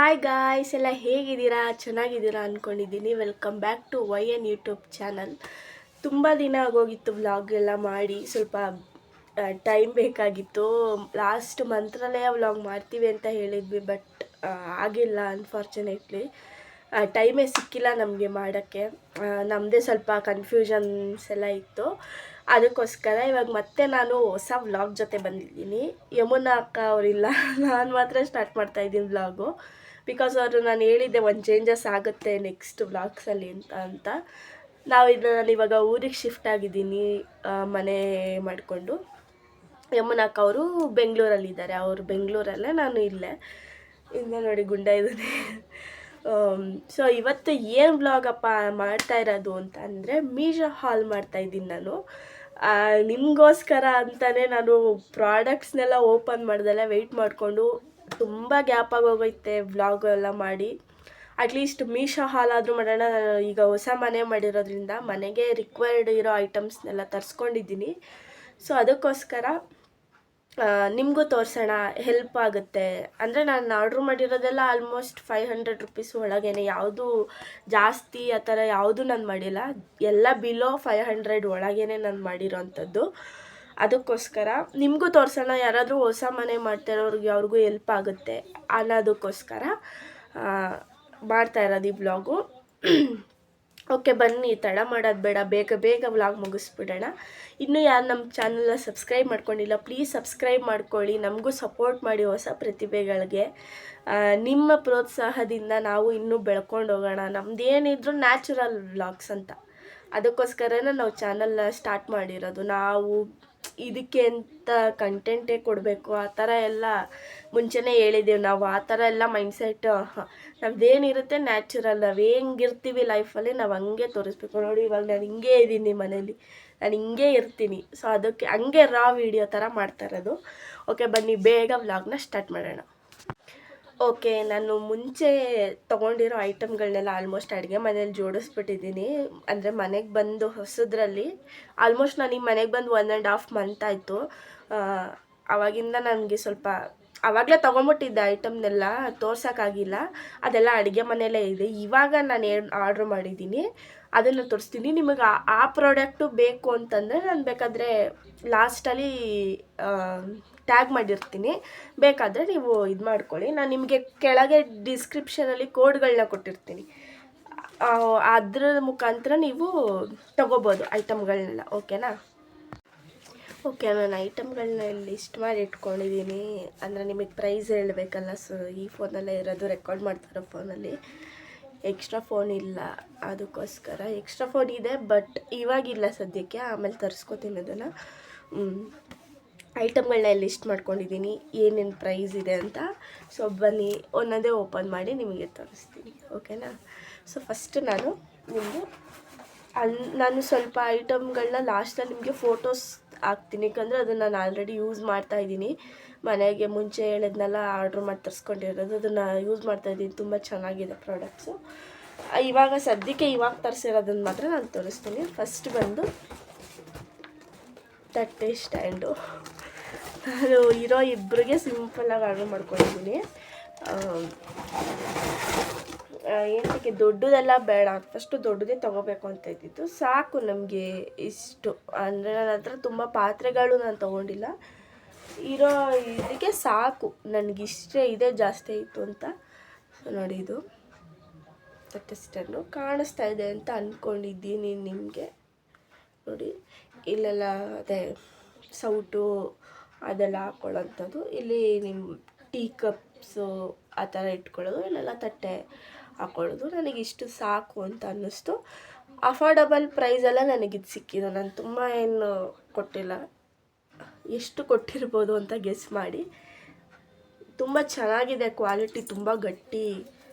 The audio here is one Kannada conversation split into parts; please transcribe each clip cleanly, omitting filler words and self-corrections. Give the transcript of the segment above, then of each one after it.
ಹಾಯ್ ಗಾಯ್ಸ್, ಎಲ್ಲ ಹೇಗಿದ್ದೀರಾ? ಚೆನ್ನಾಗಿದ್ದೀರಾ ಅಂದ್ಕೊಂಡಿದ್ದೀನಿ. Welcome back to Y N YouTube channel. ತುಂಬ ದಿನ ಆಗೋಗಿತ್ತು ವ್ಲಾಗ್ ಎಲ್ಲ ಮಾಡಿ, ಸ್ವಲ್ಪ ಟೈಮ್ ಬೇಕಾಗಿತ್ತು. ಲಾಸ್ಟ್ ಮಂತ್ರಲ್ಲೇ ವ್ಲಾಗ್ ಮಾಡ್ತೀವಿ ಅಂತ ಹೇಳಿದ್ವಿ, ಬಟ್ ಆಗಿಲ್ಲ ಅನ್ಫಾರ್ಚುನೇಟ್ಲಿ. ಟೈಮೇ ಸಿಕ್ಕಿಲ್ಲ ನಮಗೆ ಮಾಡೋಕ್ಕೆ. ನಮ್ಮದೇ ಸ್ವಲ್ಪ ಕನ್ಫ್ಯೂಷನ್ಸ್ ಎಲ್ಲ ಇತ್ತು. ಅದಕ್ಕೋಸ್ಕರ ಇವಾಗ ಮತ್ತೆ ನಾನು ಹೊಸ ವ್ಲಾಗ್ ಜೊತೆ ಬಂದಿದ್ದೀನಿ. ಯಮುನಾ ಅಕ್ಕ ಅವರಿಲ್ಲ, ನಾನು ಮಾತ್ರ ಸ್ಟಾರ್ಟ್ ಮಾಡ್ತಾಯಿದ್ದೀನಿ ವ್ಲಾಗು. ಬಿಕಾಸ್ ಅವರು ನಾನು ಹೇಳಿದ್ದೆ ಒಂದು ಚೇಂಜಸ್ ಆಗುತ್ತೆ ನೆಕ್ಸ್ಟ್ ವ್ಲಾಗ್ಸಲ್ಲಿ ಅಂತ. ನಾನು ಇವಾಗ ಊರಿಗೆ ಶಿಫ್ಟ್ ಆಗಿದ್ದೀನಿ, ಮನೆ ಮಾಡಿಕೊಂಡು. ಯಮುನಾ ಅಕ್ಕ ಅವರು ಬೆಂಗಳೂರಲ್ಲಿದ್ದಾರೆ, ಅವರು ಬೆಂಗಳೂರಲ್ಲೇ, ನಾನು ಇಲ್ಲೇ. ಇನ್ನು ನೋಡಿ ಗುಂಡ ಇದ್ದಾನೆ. ಸೊ ಇವತ್ತು ಏನು ವ್ಲಾಗಪ್ಪ ಮಾಡ್ತಾ ಇರೋದು ಅಂತ ಅಂದರೆ, ಮೀಶೋ ಹಾಲ್ ಮಾಡ್ತಾಯಿದ್ದೀನಿ ನಾನು. ನಿಮಗೋಸ್ಕರ ಅಂತಲೇ ನಾನು ಪ್ರಾಡಕ್ಟ್ಸ್ನೆಲ್ಲ ಓಪನ್ ಮಾಡ್ದೆಲ್ಲ ವೆಯ್ಟ್ ಮಾಡಿಕೊಂಡು ತುಂಬ ಗ್ಯಾಪ್ ಆಗೋಗೈತೆ ವ್ಲಾಗ್ ಎಲ್ಲ ಮಾಡಿ. ಅಟ್ಲೀಸ್ಟ್ ಮೀಶೋ ಹಾಲ್ ಆದರೂ ಮಾಡೋಣ. ಈಗ ಹೊಸ ಮನೆ ಮಾಡಿರೋದ್ರಿಂದ ಮನೆಗೆ ರಿಕ್ವೈರ್ಡ್ ಇರೋ ಐಟಮ್ಸ್ನೆಲ್ಲ ತರಿಸ್ಕೊಂಡಿದ್ದೀನಿ. ಸೊ ಅದಕ್ಕೋಸ್ಕರ ನಿಮಗೂ ತೋರಿಸೋಣ, ಹೆಲ್ಪ್ ಆಗುತ್ತೆ. ಅಂದರೆ ನಾನು ಆರ್ಡ್ರ್ ಮಾಡಿರೋದೆಲ್ಲ ಆಲ್ಮೋಸ್ಟ್ 500 ರುಪೀಸ್ ಒಳಗೇನೆ, ಯಾವುದು ಜಾಸ್ತಿ ಆ ಥರ ಯಾವುದೂ ನಾನು ಮಾಡಿಲ್ಲ. ಎಲ್ಲ ಬಿಲೋ 500 ಒಳಗೇ ನಾನು ಮಾಡಿರೋವಂಥದ್ದು. ಅದಕ್ಕೋಸ್ಕರ ನಿಮಗೂ ತೋರಿಸೋಣ, ಯಾರಾದರೂ ಹೊಸ ಮನೆ ಮಾಡ್ತಾಯಿರೋರಿಗೆ ಅವ್ರಿಗೂ ಹೆಲ್ಪ್ ಆಗುತ್ತೆ ಅನ್ನೋದಕ್ಕೋಸ್ಕರ ಮಾಡ್ತಾ ಇರೋದು ಈ ವ್ಲಾಗು. ಓಕೆ, ಬನ್ನಿ, ತಡ ಮಾಡೋದು ಬೇಡ, ಬೇಗ ಬೇಗ ವ್ಲಾಗ್ ಮುಗಿಸ್ಬಿಡೋಣ. ಇನ್ನೂ ಯಾರು ನಮ್ಮ ಚಾನಲ್ನ ಸಬ್ಸ್ಕ್ರೈಬ್ ಮಾಡ್ಕೊಂಡಿಲ್ಲ, ಪ್ಲೀಸ್ ಸಬ್ಸ್ಕ್ರೈಬ್ ಮಾಡ್ಕೊಳ್ಳಿ. ನಮಗೂ ಸಪೋರ್ಟ್ ಮಾಡಿ ಹೊಸ ಪ್ರತಿಭೆಗಳಿಗೆ. ನಿಮ್ಮ ಪ್ರೋತ್ಸಾಹದಿಂದ ನಾವು ಇನ್ನೂ ಬೆಳ್ಕೊಂಡು ಹೋಗೋಣ. ನಮ್ಮದೇನಿದ್ರು ನ್ಯಾಚುರಲ್ ವ್ಲಾಗ್ಸ್ ಅಂತ, ಅದಕ್ಕೋಸ್ಕರನೇ ನಾವು ಚಾನಲ್ನ ಸ್ಟಾರ್ಟ್ ಮಾಡಿರೋದು. ನಾವು ಇದಕ್ಕೆ ಅಂತ ಕಂಟೆಂಟೇ ಕೊಡಬೇಕು ಆ ಥರ ಎಲ್ಲ ಮುಂಚೆನೇ ಹೇಳಿದ್ದೀವಿ ನಾವು. ಆ ಥರ ಎಲ್ಲ ಮೈಂಡ್ಸೆಟ್ ನಮ್ಮದೇನಿರುತ್ತೆ ನ್ಯಾಚುರಲ್, ನಾವು ಹೆಂಗಿರ್ತೀವಿ ಲೈಫಲ್ಲಿ ನಾವು ಹಂಗೆ ತೋರಿಸ್ಬೇಕು. ನೋಡಿ, ಇವಾಗ ನಾನು ಹಿಂಗೆ ಇದ್ದೀನಿ ಮನೇಲಿ, ನಾನು ಹಿಂಗೆ ಇರ್ತೀನಿ. ಸೊ ಅದಕ್ಕೆ ಹಂಗೆ ರಾ ವಿಡಿಯೋ ಥರ ಮಾಡ್ತಾ ಇರೋದು. ಓಕೆ, ಬನ್ನಿ ಬೇಗ ವ್ಲಾಗ್ನ ಸ್ಟಾರ್ಟ್ ಮಾಡೋಣ. ಓಕೆ, ನಾನು ಮುಂಚೆ ತೊಗೊಂಡಿರೋ ಐಟಮ್ಗಳನ್ನೆಲ್ಲ ಆಲ್ಮೋಸ್ಟ್ ಅಡುಗೆ ಮನೇಲಿ ಜೋಡಿಸ್ಬಿಟ್ಟಿದ್ದೀನಿ. ಅಂದರೆ ಮನೆಗೆ ಬಂದು ಹೊಸದ್ರಲ್ಲಿ ಆಲ್ಮೋಸ್ಟ್ ನಾನು ಈ ಮನೆಗೆ ಬಂದು 1.5 ಮಂತ್ ಆಯಿತು. ಆವಾಗಿಂದ ನನಗೆ ಸ್ವಲ್ಪ ಆವಾಗಲೇ ತೊಗೊಂಬಿಟ್ಟಿದ್ದೆ ಐಟಮ್ನೆಲ್ಲ, ತೋರ್ಸೋಕ್ಕಾಗಿಲ್ಲ. ಅದೆಲ್ಲ ಅಡುಗೆ ಮನೆಯಲ್ಲೇ ಇದೆ. ಇವಾಗ ನಾನು ಏನು ಆರ್ಡ್ರ್ ಮಾಡಿದ್ದೀನಿ ಅದನ್ನು ತೋರಿಸ್ತೀನಿ ನಿಮಗೆ. ಆ ಪ್ರಾಡಕ್ಟು ಬೇಕು ಅಂತಂದರೆ ನಾನು ಬೇಕಾದರೆ ಲಾಸ್ಟಲ್ಲಿ ಟ್ಯಾಗ್ ಮಾಡಿರ್ತೀನಿ, ಬೇಕಾದರೆ ನೀವು ಇದು ಮಾಡ್ಕೊಳ್ಳಿ. ನಾನು ನಿಮಗೆ ಕೆಳಗೆ ಡಿಸ್ಕ್ರಿಪ್ಷನಲ್ಲಿ ಕೋಡ್ಗಳನ್ನ ಕೊಟ್ಟಿರ್ತೀನಿ, ಅದರ ಮುಖಾಂತರ ನೀವು ತೊಗೋಬೋದು ಐಟಮ್ಗಳನ್ನೆಲ್ಲ. ಓಕೆನಾ? ಓಕೆ, ನಾನು ಐಟಮ್ಗಳನ್ನ ಲಿಸ್ಟ್ ಮಾಡಿ ಇಟ್ಕೊಂಡಿದ್ದೀನಿ. ಅಂದರೆ ನಿಮಗೆ ಪ್ರೈಸ್ ಹೇಳಬೇಕಲ್ಲ. ಸೊ ಈ ಫೋನಲ್ಲೇ ಇರೋದು, ರೆಕಾರ್ಡ್ ಮಾಡ್ತಾರೋ ಫೋನಲ್ಲಿ. ಎಕ್ಸ್ಟ್ರಾ ಫೋನ್ ಇಲ್ಲ, ಅದಕ್ಕೋಸ್ಕರ. ಎಕ್ಸ್ಟ್ರಾ ಫೋನ್ ಇದೆ ಬಟ್ ಇವಾಗಿಲ್ಲ ಸದ್ಯಕ್ಕೆ, ಆಮೇಲೆ ತರಿಸ್ಕೊತೀನಿ ಅದನ್ನು. ಐಟಮ್ಗಳನ್ನ ಲಿಸ್ಟ್ ಮಾಡ್ಕೊಂಡಿದ್ದೀನಿ, ಏನೇನು ಪ್ರೈಸ್ ಇದೆ ಅಂತ. ಸೊ ಬನ್ನಿ ಒಂದೊಂದೇ ಓಪನ್ ಮಾಡಿ ನಿಮಗೆ ತೋರಿಸ್ತೀನಿ. ಓಕೆನಾ? ಸೊ ಫಸ್ಟ್ ನಾನು ಸ್ವಲ್ಪ ಐಟಮ್ಗಳನ್ನ ಲಾಸ್ಟಲ್ಲಿ ನಿಮಗೆ ಫೋಟೋಸ್ ಹಾಕ್ತೀನಿ, ಯಾಕಂದರೆ ಅದನ್ನು ನಾನು ಆಲ್ರೆಡಿ ಯೂಸ್ ಮಾಡ್ತಾಯಿದ್ದೀನಿ. ಮನೆಗೆ ಮುಂಚೆ ಹೇಳಿದ್ನೆಲ್ಲ ಆರ್ಡ್ರ್ ಮಾಡಿ ತರಿಸ್ಕೊಂಡಿರೋದು, ಅದನ್ನು ಯೂಸ್ ಮಾಡ್ತಾಯಿದ್ದೀನಿ. ತುಂಬ ಚೆನ್ನಾಗಿದೆ ಪ್ರಾಡಕ್ಟ್ಸು. ಇವಾಗ ಸದ್ಯಕ್ಕೆ ತರಿಸಿರೋದನ್ನು ಮಾತ್ರ ನಾನು ತೋರಿಸ್ತೀನಿ. ಫಸ್ಟ್ ಬಂದು ತಟ್ಟೆ ಸ್ಟ್ಯಾಂಡು. ನಾನು ಇರೋ ಇಬ್ಬರಿಗೆ ಸಿಂಪಲ್ಲಾಗಿ ಆರ್ಡ್ರ್ ಮಾಡ್ಕೊಂಡಿದ್ದೀನಿ. ಏನಕ್ಕೆ ದೊಡ್ಡದೆಲ್ಲ ಬೇಡ, ಫಸ್ಟು ದೊಡ್ಡದೇ ತೊಗೋಬೇಕು ಅಂತ ಇದ್ದಿತ್ತು. ಸಾಕು ನಮಗೆ ಇಷ್ಟು. ಅಂದರೆ ನನ್ನ ಹತ್ರ ತುಂಬ ಪಾತ್ರೆಗಳು ನಾನು ತೊಗೊಂಡಿಲ್ಲ, ಇರೋ ಇದಕ್ಕೆ ಸಾಕು ನನಗಿಷ್ಟೇ ಇದೆ, ಜಾಸ್ತಿ ಇತ್ತು ಅಂತ. ಸೊ ನೋಡಿ, ಇದು ತಟ್ಟೆ ಸ್ಟ್ಯಾಂಡು ಕಾಣಿಸ್ತಾ ಇದೆ ಅಂತ ಅಂದ್ಕೊಂಡಿದ್ದೀನಿ ನಿಮಗೆ. ನೋಡಿ, ಇಲ್ಲೆಲ್ಲ ಅದೇ ಸೌಟು ಅದೆಲ್ಲ ಹಾಕ್ಕೊಳ್ಳೋಂಥದ್ದು. ಇಲ್ಲಿ ನಿಮ್ಮ ಟೀ ಕಪ್ಸು ಆ ಥರ ಇಟ್ಕೊಳ್ಳೋದು, ಇಲ್ಲೆಲ್ಲ ತಟ್ಟೆ ಹಾಕ್ಕೊಳ್ಳೋದು. ನನಗಿಷ್ಟು ಸಾಕು ಅಂತ ಅನ್ನಿಸ್ತು. ಅಫೋರ್ಡಬಲ್ ಪ್ರೈಸೆಲ್ಲ ನನಗಿದು ಸಿಕ್ಕಿದ್ದು. ನಾನು ತುಂಬ ಏನು ಕೊಟ್ಟಿಲ್ಲ, ಎಷ್ಟು ಕೊಟ್ಟಿರ್ಬೋದು ಅಂತ ಗೆಸ್ ಮಾಡಿ. ತುಂಬ ಚೆನ್ನಾಗಿದೆ, ಕ್ವಾಲಿಟಿ ತುಂಬ ಗಟ್ಟಿ,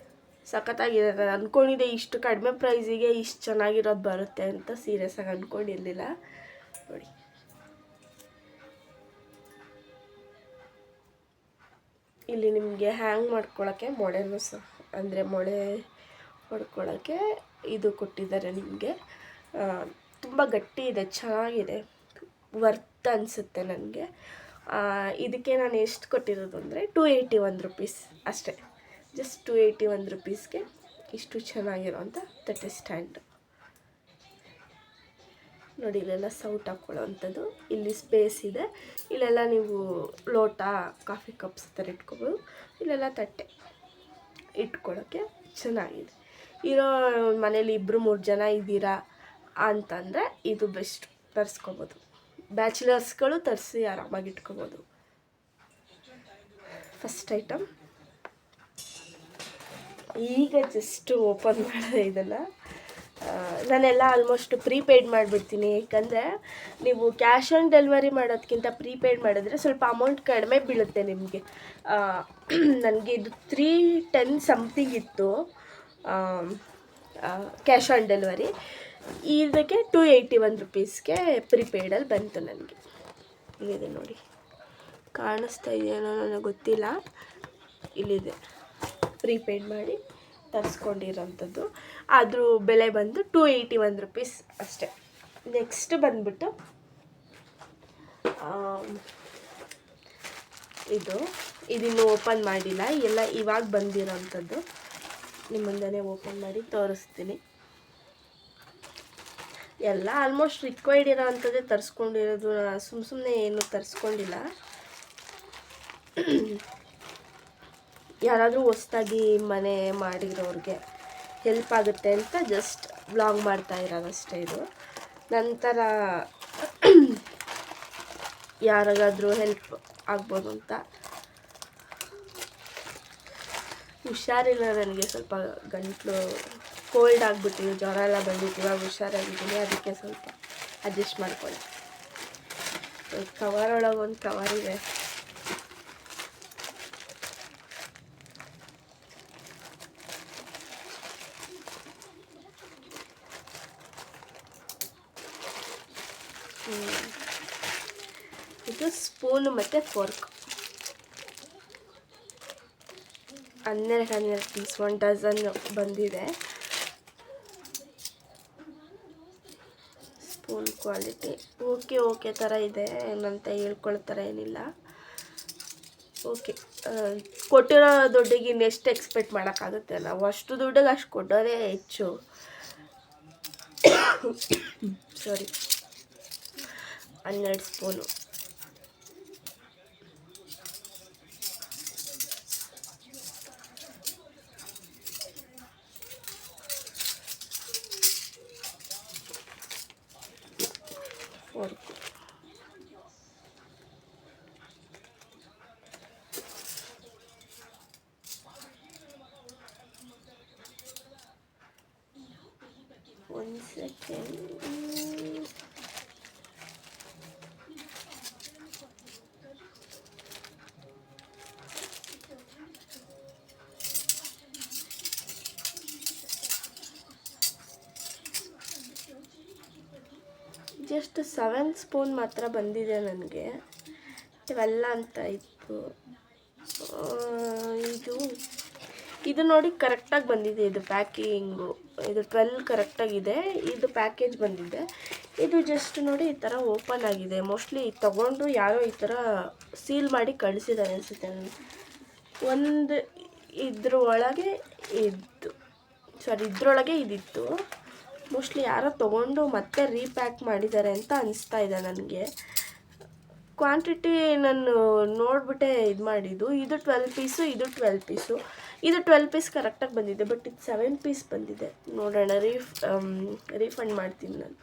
ಸಖತ್ತಾಗಿದೆ. ನಾನು ಅಂದ್ಕೊಂಡಿದ್ದೆ ಇಷ್ಟು ಕಡಿಮೆ ಪ್ರೈಸಿಗೆ ಇಷ್ಟು ಚೆನ್ನಾಗಿರೋದು ಬರುತ್ತೆ ಅಂತ, ಸೀರಿಯಸ್ಸಾಗಿ ಅಂದ್ಕೊಂಡಿರಲಿಲ್ಲ. ನೋಡಿ, ಇಲ್ಲಿ ನಿಮಗೆ ಹ್ಯಾಂಗ್ ಮಾಡ್ಕೊಳ್ಳೋಕ್ಕೆ ಮೊಳೆನೂ ಸಹ, ಅಂದರೆ ಮೊಳೆ ಹೊಡ್ಕೊಳ್ಳೋಕ್ಕೆ ಇದು ಕೊಟ್ಟಿದ್ದಾರೆ ನಿಮಗೆ. ತುಂಬ ಗಟ್ಟಿ ಇದೆ, ಚೆನ್ನಾಗಿದೆ, ವರ್ತ್ ಅನಿಸುತ್ತೆ ನನಗೆ. ಇದಕ್ಕೆ ನಾನು ಎಷ್ಟು ಕೊಟ್ಟಿರೋದು ಅಂದರೆ 281 ರುಪೀಸ್ ಅಷ್ಟೇ. ಜಸ್ಟ್ 281 ರುಪೀಸ್ಗೆ ಇಷ್ಟು ಚೆನ್ನಾಗಿರೋಂಥ ತಟ್ಟೆ ಸ್ಟ್ಯಾಂಡ್ ನೋಡಿ. ಇಲ್ಲೆಲ್ಲ ಸೌಟ್ ಹಾಕ್ಕೊಳ್ಳೋ ಅಂಥದ್ದು, ಇಲ್ಲಿ ಸ್ಪೇಸ್ ಇದೆ, ಇಲ್ಲೆಲ್ಲ ನೀವು ಲೋಟ ಕಾಫಿ ಕಪ್ಸ್ ಥರ ಇಟ್ಕೋಬೋದು, ಇಲ್ಲೆಲ್ಲ ತಟ್ಟೆ ಇಟ್ಕೊಳ್ಳೋಕ್ಕೆ ಚೆನ್ನಾಗಿದೆ. ಇರೋ ಮನೇಲಿ 2-3 ಜನ ಇದ್ದೀರಾ ಅಂತಂದರೆ ಇದು ಬೆಸ್ಟ್, ತರಿಸ್ಕೋಬೋದು. ಬ್ಯಾಚುಲರ್ಸ್ಗಳು ತರಿಸಿ ಆರಾಮಾಗಿ ಇಟ್ಕೋಬೋದು. ಫಸ್ಟ್ ಐಟಮ್ ಈಗ ಜಸ್ಟ್ ಓಪನ್ ಮಾಡಿದೆ. ಇದನ್ನು ನಾನೆಲ್ಲ ಆಲ್ಮೋಸ್ಟ್ ಪ್ರೀಪೇಯ್ಡ್ ಮಾಡಿಬಿಡ್ತೀನಿ, ಏಕೆಂದರೆ ನೀವು ಕ್ಯಾಶ್ ಆನ್ ಡೆಲಿವರಿ ಮಾಡೋದಕ್ಕಿಂತ ಪ್ರೀಪೇಯ್ಡ್ ಮಾಡಿದ್ರೆ ಸ್ವಲ್ಪ ಅಮೌಂಟ್ ಕಡಿಮೆ ಬೀಳುತ್ತೆ ನಿಮಗೆ. ನನಗೆ ಇದು 310 ಸಮಥಿಂಗ್ ಇತ್ತು ಕ್ಯಾಶ್ ಆನ್ ಡೆಲಿವರಿ, ಇದಕ್ಕೆ 281 ರುಪೀಸ್ಗೆ ಪ್ರೀಪೇಯ್ಡಲ್ಲಿ ಬಂತು ನನಗೆ. ಇಲ್ಲಿದೆ ನೋಡಿ, ಕಾಣಿಸ್ತಾ ಇದೆಯೇನೋ ನನಗೆ ಗೊತ್ತಿಲ್ಲ, ಇಲ್ಲಿದೆ ಪ್ರೀಪೇಯ್ಡ್ ಮಾಡಿ ತರಿಸ್ಕೊಂಡಿರೋಂಥದ್ದು. ಅದ್ರ ಬೆಲೆ ಬಂದು 281 ರುಪೀಸ್ ಅಷ್ಟೇ. ನೆಕ್ಸ್ಟ್ ಬಂದ್ಬಿಟ್ಟು ಇದನ್ನು ಓಪನ್ ಮಾಡಿಲ್ಲ, ಎಲ್ಲ ಇವಾಗ ಬಂದಿರೋಂಥದ್ದು. ನಿಮ್ಮ ಮುಂದೆನೇ ಓಪನ್ ಮಾಡಿ ತೋರಿಸ್ತೀನಿ. ಎಲ್ಲ ಆಲ್ಮೋಸ್ಟ್ ರಿಕ್ವೈರ್ಡ್ ಇರೋ ಅಂಥದ್ದೇ ತರಿಸ್ಕೊಂಡಿರೋದು, ಸುಮ್ಮನೆ ಏನು ತರಿಸ್ಕೊಂಡಿಲ್ಲ. ಯಾರಾದರೂ ಹೊಸ್ದಾಗಿ ಮನೆ ಮಾಡಿರೋರಿಗೆ ಹೆಲ್ಪ್ ಆಗುತ್ತೆ ಅಂತ ಜಸ್ಟ್ ವ್ಲಾಗ್ ಮಾಡ್ತಾ ಇರೋದಷ್ಟೇ ಇದು. ನಂತರ ಯಾರಿಗಾದರೂ ಹೆಲ್ಪ್ ಆಗ್ಬೋದು ಅಂತ. ಹುಷಾರಿಲ್ಲ, ನನಗೆ ಸ್ವಲ್ಪ ಗಂಟಲು ಕೋಲ್ಡ್ ಆಗಿಬಿಟ್ಟಿದೆ, ಜ್ವರ ಎಲ್ಲ ಬಂದಿತ್ತು, ಇವಾಗ ಹುಷಾರಾಗಿದ್ದೀನಿ, ಅದಕ್ಕೆ ಸ್ವಲ್ಪ ಅಡ್ಜಸ್ಟ್ ಮಾಡ್ಕೊಳ್ಳಿ. ಕವರ್ ಒಳಗೆ ಒಂದು ಕವರ್ ಇದೆ, ಇದು ಸ್ಪೂನು ಮತ್ತು ಫೋರ್ಕ್ 12 ಪೀಸ್, 1 ಡಜನ್ ಬಂದಿದೆ. ಸ್ಪೂನ್ ಕ್ವಾಲಿಟಿ ಓಕೆ ಥರ ಇದೆ, ಏನಂತ ಹೇಳ್ಕೊಳ್ತಾರೆ ಏನಿಲ್ಲ. ಓಕೆ, ಕೊಟ್ಟಿರೋ ದುಡ್ಡಿಗೆ ಇನ್ನೆಷ್ಟು ಎಕ್ಸ್ಪೆಕ್ಟ್ ಮಾಡೋಕ್ಕಾಗುತ್ತೆ, ನಾವು ಅಷ್ಟು ದುಡ್ಡಿಗೆ ಅಷ್ಟು ಕೊಡೋದೇ ಹೆಚ್ಚು. ಸಾರಿ, 12 ಸ್ಪೂನು. ಫೋರ್ಕು, ಒಂದು ಸೆಕೆಂಡ್. ಜಸ್ಟ್ 7 ಸ್ಪೂನ್ ಮಾತ್ರ ಬಂದಿದೆ ನನಗೆ, ಇವೆಲ್ಲ ಅಂತ ಇತ್ತು. ಇದು ನೋಡಿ ಕರೆಕ್ಟಾಗಿ ಬಂದಿದೆ, ಇದು ಪ್ಯಾಕಿಂಗು, ಇದು 12 ಕರೆಕ್ಟಾಗಿದೆ. ಇದು ಪ್ಯಾಕೇಜ್ ಬಂದಿದೆ, ಇದು ಜಸ್ಟ್ ನೋಡಿ ಈ ಥರ ಓಪನ್ ಆಗಿದೆ. ಮೋಸ್ಟ್ಲಿ ತೊಗೊಂಡು ಯಾರೋ ಈ ಥರ ಸೀಲ್ ಮಾಡಿ ಕಳಿಸಿದ್ದಾರೆ ಅನಿಸುತ್ತೆ. ಒಂದು ಇದ್ರೊಳಗೆ ಇದಿತ್ತು, ಮೋಸ್ಟ್ಲಿ ಯಾರೋ ತೊಗೊಂಡು ಮತ್ತೆ ರೀಪ್ಯಾಕ್ ಮಾಡಿದ್ದಾರೆ ಅಂತ ಅನಿಸ್ತಾ ಇದೆ ನನಗೆ. ಕ್ವಾಂಟಿಟಿ ನಾನು ನೋಡಿಬಿಟ್ಟೆ ಇದು ಮಾಡಿದ್ದು. ಇದು 12 ಪೀಸು, ಇದು 12 ಪೀಸು. ಇದು 12 ಪೀಸ್ ಕರೆಕ್ಟಾಗಿ ಬಂದಿದೆ, ಬಟ್ ಇದು 7 ಪೀಸ್ ಬಂದಿದೆ. ನೋಡೋಣ, ರೀಫಂಡ್ ಮಾಡ್ತೀನಿ ನಾನು,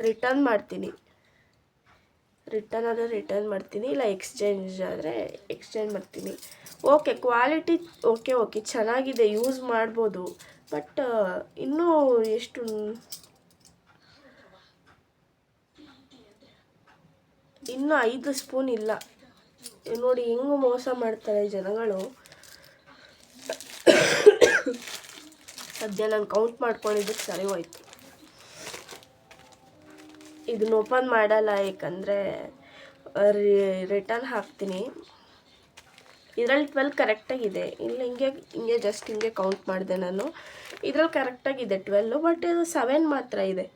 ರಿಟರ್ನ್ ಮಾಡ್ತೀನಿ. ರಿಟರ್ನ್ ಆದರೆ ರಿಟರ್ನ್ ಮಾಡ್ತೀನಿ, ಇಲ್ಲ ಎಕ್ಸ್ಚೇಂಜ್ ಆದರೆ ಎಕ್ಸ್ಚೇಂಜ್ ಮಾಡ್ತೀನಿ. ಓಕೆ, ಕ್ವಾಲಿಟಿ ಓಕೆ ಚೆನ್ನಾಗಿದೆ, ಯೂಸ್ ಮಾಡ್ಬೋದು. ಬಟ್ ಇನ್ನೂ ಇನ್ನೂ 5 ಸ್ಪೂನ್ ಇಲ್ಲ. ನೋಡಿ ಹೆಂಗೆ ಮೋಸ ಮಾಡ್ತಾರೆ ಜನಗಳು. ಸದ್ಯ ನಾನು ಕೌಂಟ್ ಮಾಡ್ಕೊಂಡಿದ್ದಕ್ಕೆ ಸರಿ ಹೋಯ್ತು. ಇದನ್ನ ಓಪನ್ ಮಾಡಲ್ಲ, ಏಕೆಂದರೆ ರಿಟರ್ನ್ ಹಾಕ್ತೀನಿ. ಇದರಲ್ಲಿ 12 ಕರೆಕ್ಟಾಗಿದೆ. ಇಲ್ಲ ಹಿಂಗೆ ಜಸ್ಟ್ ಹಿಂಗೆ ಕೌಂಟ್ ಮಾಡಿದೆ ನಾನು. ಇದರಲ್ಲಿ ಕರೆಕ್ಟಾಗಿದೆ 12, ಬಟ್ ಇದು 7 ಮಾತ್ರ ಇದೆ.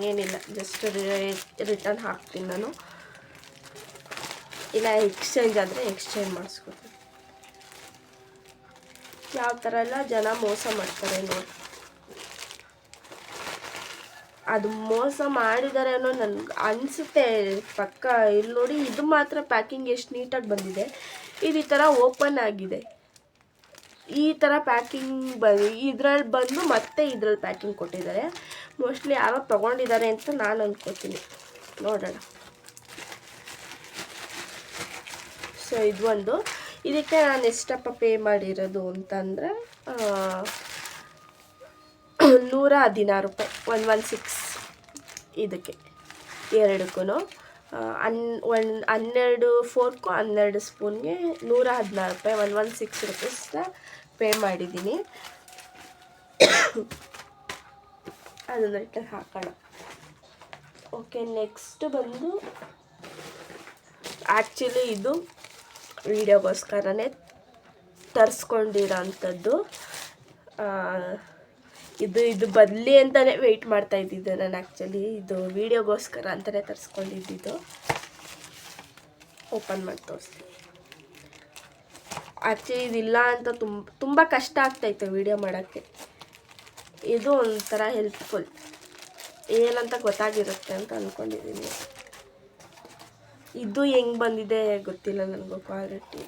ಏನಿಲ್ಲ, ಜಸ್ಟ್ ರಿಟರ್ನ್ ಹಾಕ್ತೀನಿ ನಾನು. ಇಲ್ಲ ಎಕ್ಸ್ಚೇಂಜ್ ಆದರೆ ಎಕ್ಸ್ಚೇಂಜ್ ಮಾಡಿಸ್ಕೊತೀನಿ. ಯಾವ ಥರ ಎಲ್ಲ ಜನ ಮೋಸ ಮಾಡ್ತಾರೆ ನೋಡಿ. ಅದು ಮೋಸ ಮಾಡಿದ್ದಾರೆ ಅನ್ನೋ ನನಗೆ ಅನಿಸುತ್ತೆ ಪಕ್ಕ. ಇಲ್ಲಿ ನೋಡಿ, ಇದು ಮಾತ್ರ ಪ್ಯಾಕಿಂಗ್ ಎಷ್ಟು ನೀಟಾಗಿ ಬಂದಿದೆ. ಇದು ಈ ಥರ ಓಪನ್ ಆಗಿದೆ. ಈ ಥರ ಪ್ಯಾಕಿಂಗ್ ಇದ್ರಲ್ಲಿ ಬಂದು ಮತ್ತೆ ಇದ್ರಲ್ಲಿ ಪ್ಯಾಕಿಂಗ್ ಕೊಟ್ಟಿದ್ದಾರೆ. ಮೋಸ್ಟ್ಲಿ ಯಾರೋ ತೊಗೊಂಡಿದ್ದಾರೆ ಅಂತ ನಾನು ಅಂದ್ಕೋತೀನಿ. ನೋಡೋಣ. ಸೊ ಇದು ಒಂದು. ಇದಕ್ಕೆ ನಾನು ಎಷ್ಟಪ್ಪ ಪೇ ಮಾಡಿರೋದು ಅಂತಂದರೆ 116 ರೂಪಾಯಿ. 116 ಇದಕ್ಕೆ ಎರಡಕ್ಕೂ 12 ಫೋರ್ಕು 12 ಸ್ಪೂನ್ಗೆ 116 ರೂಪಾಯಿ, 116 ರುಪೀಸ್ನ ಪೇ ಮಾಡಿದ್ದೀನಿ. ಅದನ್ನು ಇಟ್ಟಲ್ಲಿ ಹಾಕೋಣ. ಓಕೆ, ನೆಕ್ಸ್ಟ್ ಬಂದು ಆ್ಯಕ್ಚುಲಿ ಇದು ವೀಡಿಯೋಗೋಸ್ಕರನೇ ತರಿಸ್ಕೊಂಡಿರೋ ಅಂಥದ್ದು. ಇದು ಬರಲಿ ಅಂತಲೇ ವೆಯ್ಟ್ ಮಾಡ್ತಾ ಇದ್ದಿದ್ದು ನಾನು. ಆ್ಯಕ್ಚುಲಿ ಇದು ವೀಡಿಯೋಗೋಸ್ಕರ ಅಂತಲೇ ತರಿಸ್ಕೊಂಡಿದ್ದು. ಓಪನ್ ಮಾಡಿ ತೋರಿಸ್ತೀನಿ. ಆ್ಯಕ್ಚುಲಿ ಇದಿಲ್ಲ ಅಂತ ತುಂಬ ಕಷ್ಟ ಆಗ್ತಾಯಿತ್ತು ವೀಡಿಯೋ ಮಾಡೋಕ್ಕೆ. ಇದು ಒಂಥರ ಹೆಲ್ಪ್ಫುಲ್, ಏನಂತ ಗೊತ್ತಾಗಿರುತ್ತೆ ಅಂತ ಅಂದ್ಕೊಂಡಿದ್ದೀನಿ. ಇದು ಹೆಂಗೆ ಬಂದಿದೆ ಗೊತ್ತಿಲ್ಲ ನನಗೂ ಕ್ವಾಲಿಟಿ.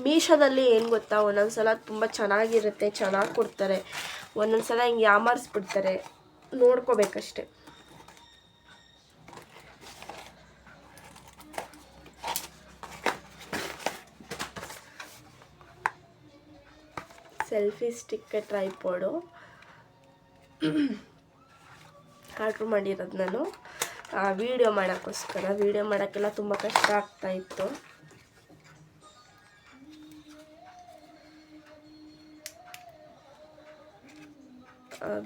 ಮೀಶೋದಲ್ಲಿ ಏನು ಗೊತ್ತಾ, ಒಂದೊಂದ್ಸಲ ತುಂಬ ಚೆನ್ನಾಗಿರುತ್ತೆ, ಚೆನ್ನಾಗಿ ಕೊಡ್ತಾರೆ, ಒಂದೊಂದ್ಸಲ ಹಿಂಗೆ ಯಾಮಾರಿಸ್ಬಿಡ್ತಾರೆ. ನೋಡ್ಕೋಬೇಕಷ್ಟೆ. ಸೆಲ್ಫಿ ಸ್ಟಿಕ್ ಟ್ರೈಪಾಡು ಆರ್ಡ್ರ್ ಮಾಡಿರೋದು ನಾನು ವೀಡಿಯೋ ಮಾಡೋಕ್ಕೋಸ್ಕರ. ವೀಡಿಯೋ ಮಾಡೋಕ್ಕೆಲ್ಲ ತುಂಬ ಕಷ್ಟ ಆಗ್ತಾಯಿತ್ತು.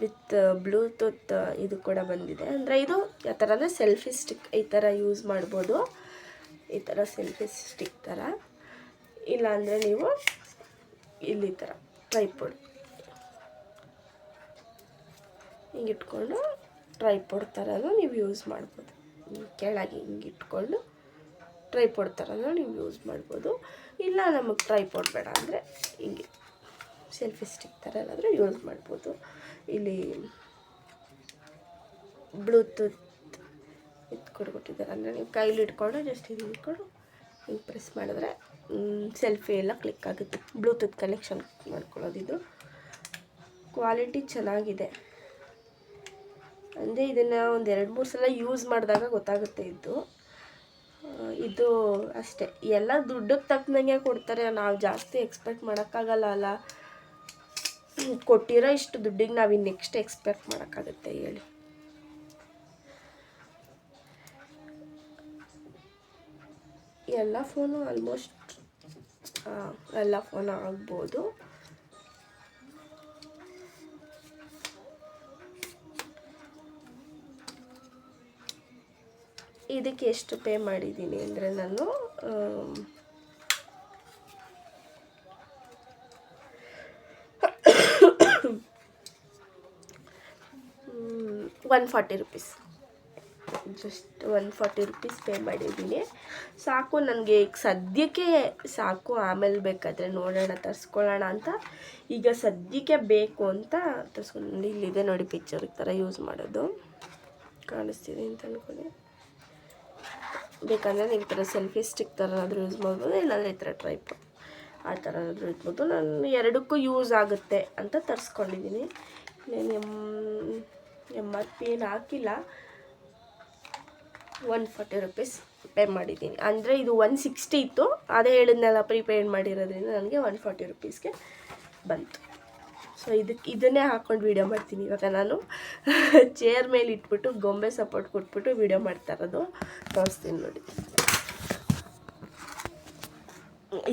ವಿತ್ ಬ್ಲೂಟೂತ್ ಇದು ಕೂಡ ಬಂದಿದೆ. ಅಂದರೆ ಇದು ಯಾವ ಥರ ಅಂದರೆ ಸೆಲ್ಫಿ ಸ್ಟಿಕ್ ಈ ಥರ ಯೂಸ್ ಮಾಡ್ಬೋದು. ಈ ಥರ ಸೆಲ್ಫಿ ಸ್ಟಿಕ್ ಥರ. ಇಲ್ಲಾಂದರೆ ನೀವು ಇಲ್ಲಿ ಥರ ಟ್ರೈಪಾಡ್ ಹಿಂಗೆ ಇಟ್ಕೊಂಡು ಟ್ರೈಪಾಡ್ ಥರನೂ ನೀವು ಯೂಸ್ ಮಾಡ್ಬೋದು. ಕೆಳಗೆ ಹಿಂಗೆ ಇಟ್ಕೊಂಡು ಟ್ರೈಪಾಡ್ ಥರನೂ ನೀವು ಯೂಸ್ ಮಾಡ್ಬೋದು. ಇಲ್ಲ ನಮಗೆ ಟ್ರೈಪಾಡ್ ಬೇಡ ಅಂದರೆ ಹಿಂಗೆ ಸೆಲ್ಫಿ ಸ್ಟಿಕ್ ಥರ ಏನಾದರೂ ಯೂಸ್ ಮಾಡ್ಬೋದು. ಇಲ್ಲಿ ಬ್ಲೂಟೂತ್ ಕೊಟ್ಬಿಟ್ಟಿದ್ದಾರೆ. ಅಂದರೆ ನೀವು ಕೈಲಿ ಇಟ್ಕೊಂಡು ಜಸ್ಟ್ ಹಿಂಗೆ ಇಟ್ಕೊಂಡು ಹಿಂಗೆ ಪ್ರೆಸ್ ಮಾಡಿದ್ರೆ ಸೆಲ್ಫಿ ಎಲ್ಲ ಕ್ಲಿಕ್ ಆಗುತ್ತೆ. ಬ್ಲೂಟೂತ್ ಕನೆಕ್ಷನ್ ಮಾಡ್ಕೊಳ್ಳೋದು. ಇದು ಕ್ವಾಲಿಟಿ ಚೆನ್ನಾಗಿದೆ. ಅಂದರೆ ಇದನ್ನು ಒಂದು 2-3 ಸಲ ಯೂಸ್ ಮಾಡಿದಾಗ ಗೊತ್ತಾಗುತ್ತೆ. ಇದು ಅಷ್ಟೇ. ಎಲ್ಲ ದುಡ್ಡಿಗೆ ತಕ್ಕನಂಗೆ ಕೊಡ್ತಾರೆ. ನಾವು ಜಾಸ್ತಿ ಎಕ್ಸ್ಪೆಕ್ಟ್ ಮಾಡೋಕ್ಕಾಗಲ್ಲ ಅಲ್ಲ. ಕೊಟ್ಟಿರೋ ಇಷ್ಟು ದುಡ್ಡಿಗೆ ನಾವು ಇನ್ನು ನೆಕ್ಸ್ಟ್ ಎಕ್ಸ್ಪೆಕ್ಟ್ ಮಾಡೋಕ್ಕಾಗುತ್ತೆ ಹೇಳಿ. ಎಲ್ಲ ಫೋನು ಆಲ್ಮೋಸ್ಟ್ ಎಲ್ಲ ಫೋನು ಆಗ್ಬೋದು. ಇದಕ್ಕೆ ಎಷ್ಟು ಪೇ ಮಾಡಿದ್ದೀನಿ ಅಂದರೆ ನಾನು 140 ರೂಪೀಸ್. ಜಸ್ಟ್ 140 ರೂಪೀಸ್ ಪೇ ಮಾಡಿದ್ದೀನಿ. ಸಾಕು ನನಗೆ ಈಗ ಸದ್ಯಕ್ಕೆ ಸಾಕು. ಆಮೇಲೆ ಬೇಕಾದರೆ ನೋಡೋಣ, ತರಿಸ್ಕೊಳ್ಳೋಣ ಅಂತ. ಈಗ ಸದ್ಯಕ್ಕೆ ಬೇಕು ಅಂತ ತರಿಸ್ಕೊಂಡು. ಇಲ್ಲಿದೆ ನೋಡಿ ಪಿಕ್ಚರ್ ಈ ಥರ ಯೂಸ್ ಮಾಡೋದು ಕಾಣಿಸ್ತಿದೆ ಅಂತ ಅಂದ್ಕೊಳ್ಳಿ. ಬೇಕಂದರೆ ನೀವು ಈ ಥರ ಸೆಲ್ಫಿ ಸ್ಟಿಕ್ ಥರ ಏನಾದರೂ ಯೂಸ್ ಮಾಡ್ಬೋದು. ಇಲ್ಲಾಂದರೆ ಈ ಥರ ಟ್ರೈಪಾಡ್ ಆ ಥರ ಏನಾದರೂ ಇರ್ಬೋದು. ನಾನು ಎರಡಕ್ಕೂ ಯೂಸ್ ಆಗುತ್ತೆ ಅಂತ ತರಿಸ್ಕೊಂಡಿದ್ದೀನಿ. MRP ಏನು ಹಾಕಿಲ್ಲ. 140 ರೂಪೀಸ್ ಪೇ ಮಾಡಿದ್ದೀನಿ. ಅಂದರೆ ಇದು 160 ಇತ್ತು. ಅದೇ ಹೇಳಿದ್ನೆಲ್ಲ ಪ್ರೀಪೇಯ್ಡ್ ಮಾಡಿರೋದ್ರಿಂದ ನನಗೆ 140 ರೂಪೀಸ್ಗೆ ಬಂತು. ಸೊ ಇದನ್ನೇ ಹಾಕ್ಕೊಂಡು ವೀಡಿಯೋ ಮಾಡ್ತೀನಿ ಇವಾಗ. ನಾನು ಚೇರ್ ಮೇಲೆ ಇಟ್ಬಿಟ್ಟು ಗೊಂಬೆ ಸಪೋರ್ಟ್ ಕೊಟ್ಬಿಟ್ಟು ವೀಡಿಯೋ ಮಾಡ್ತಾ ಇರೋದು ತೋರಿಸ್ತೀನಿ ನೋಡಿ.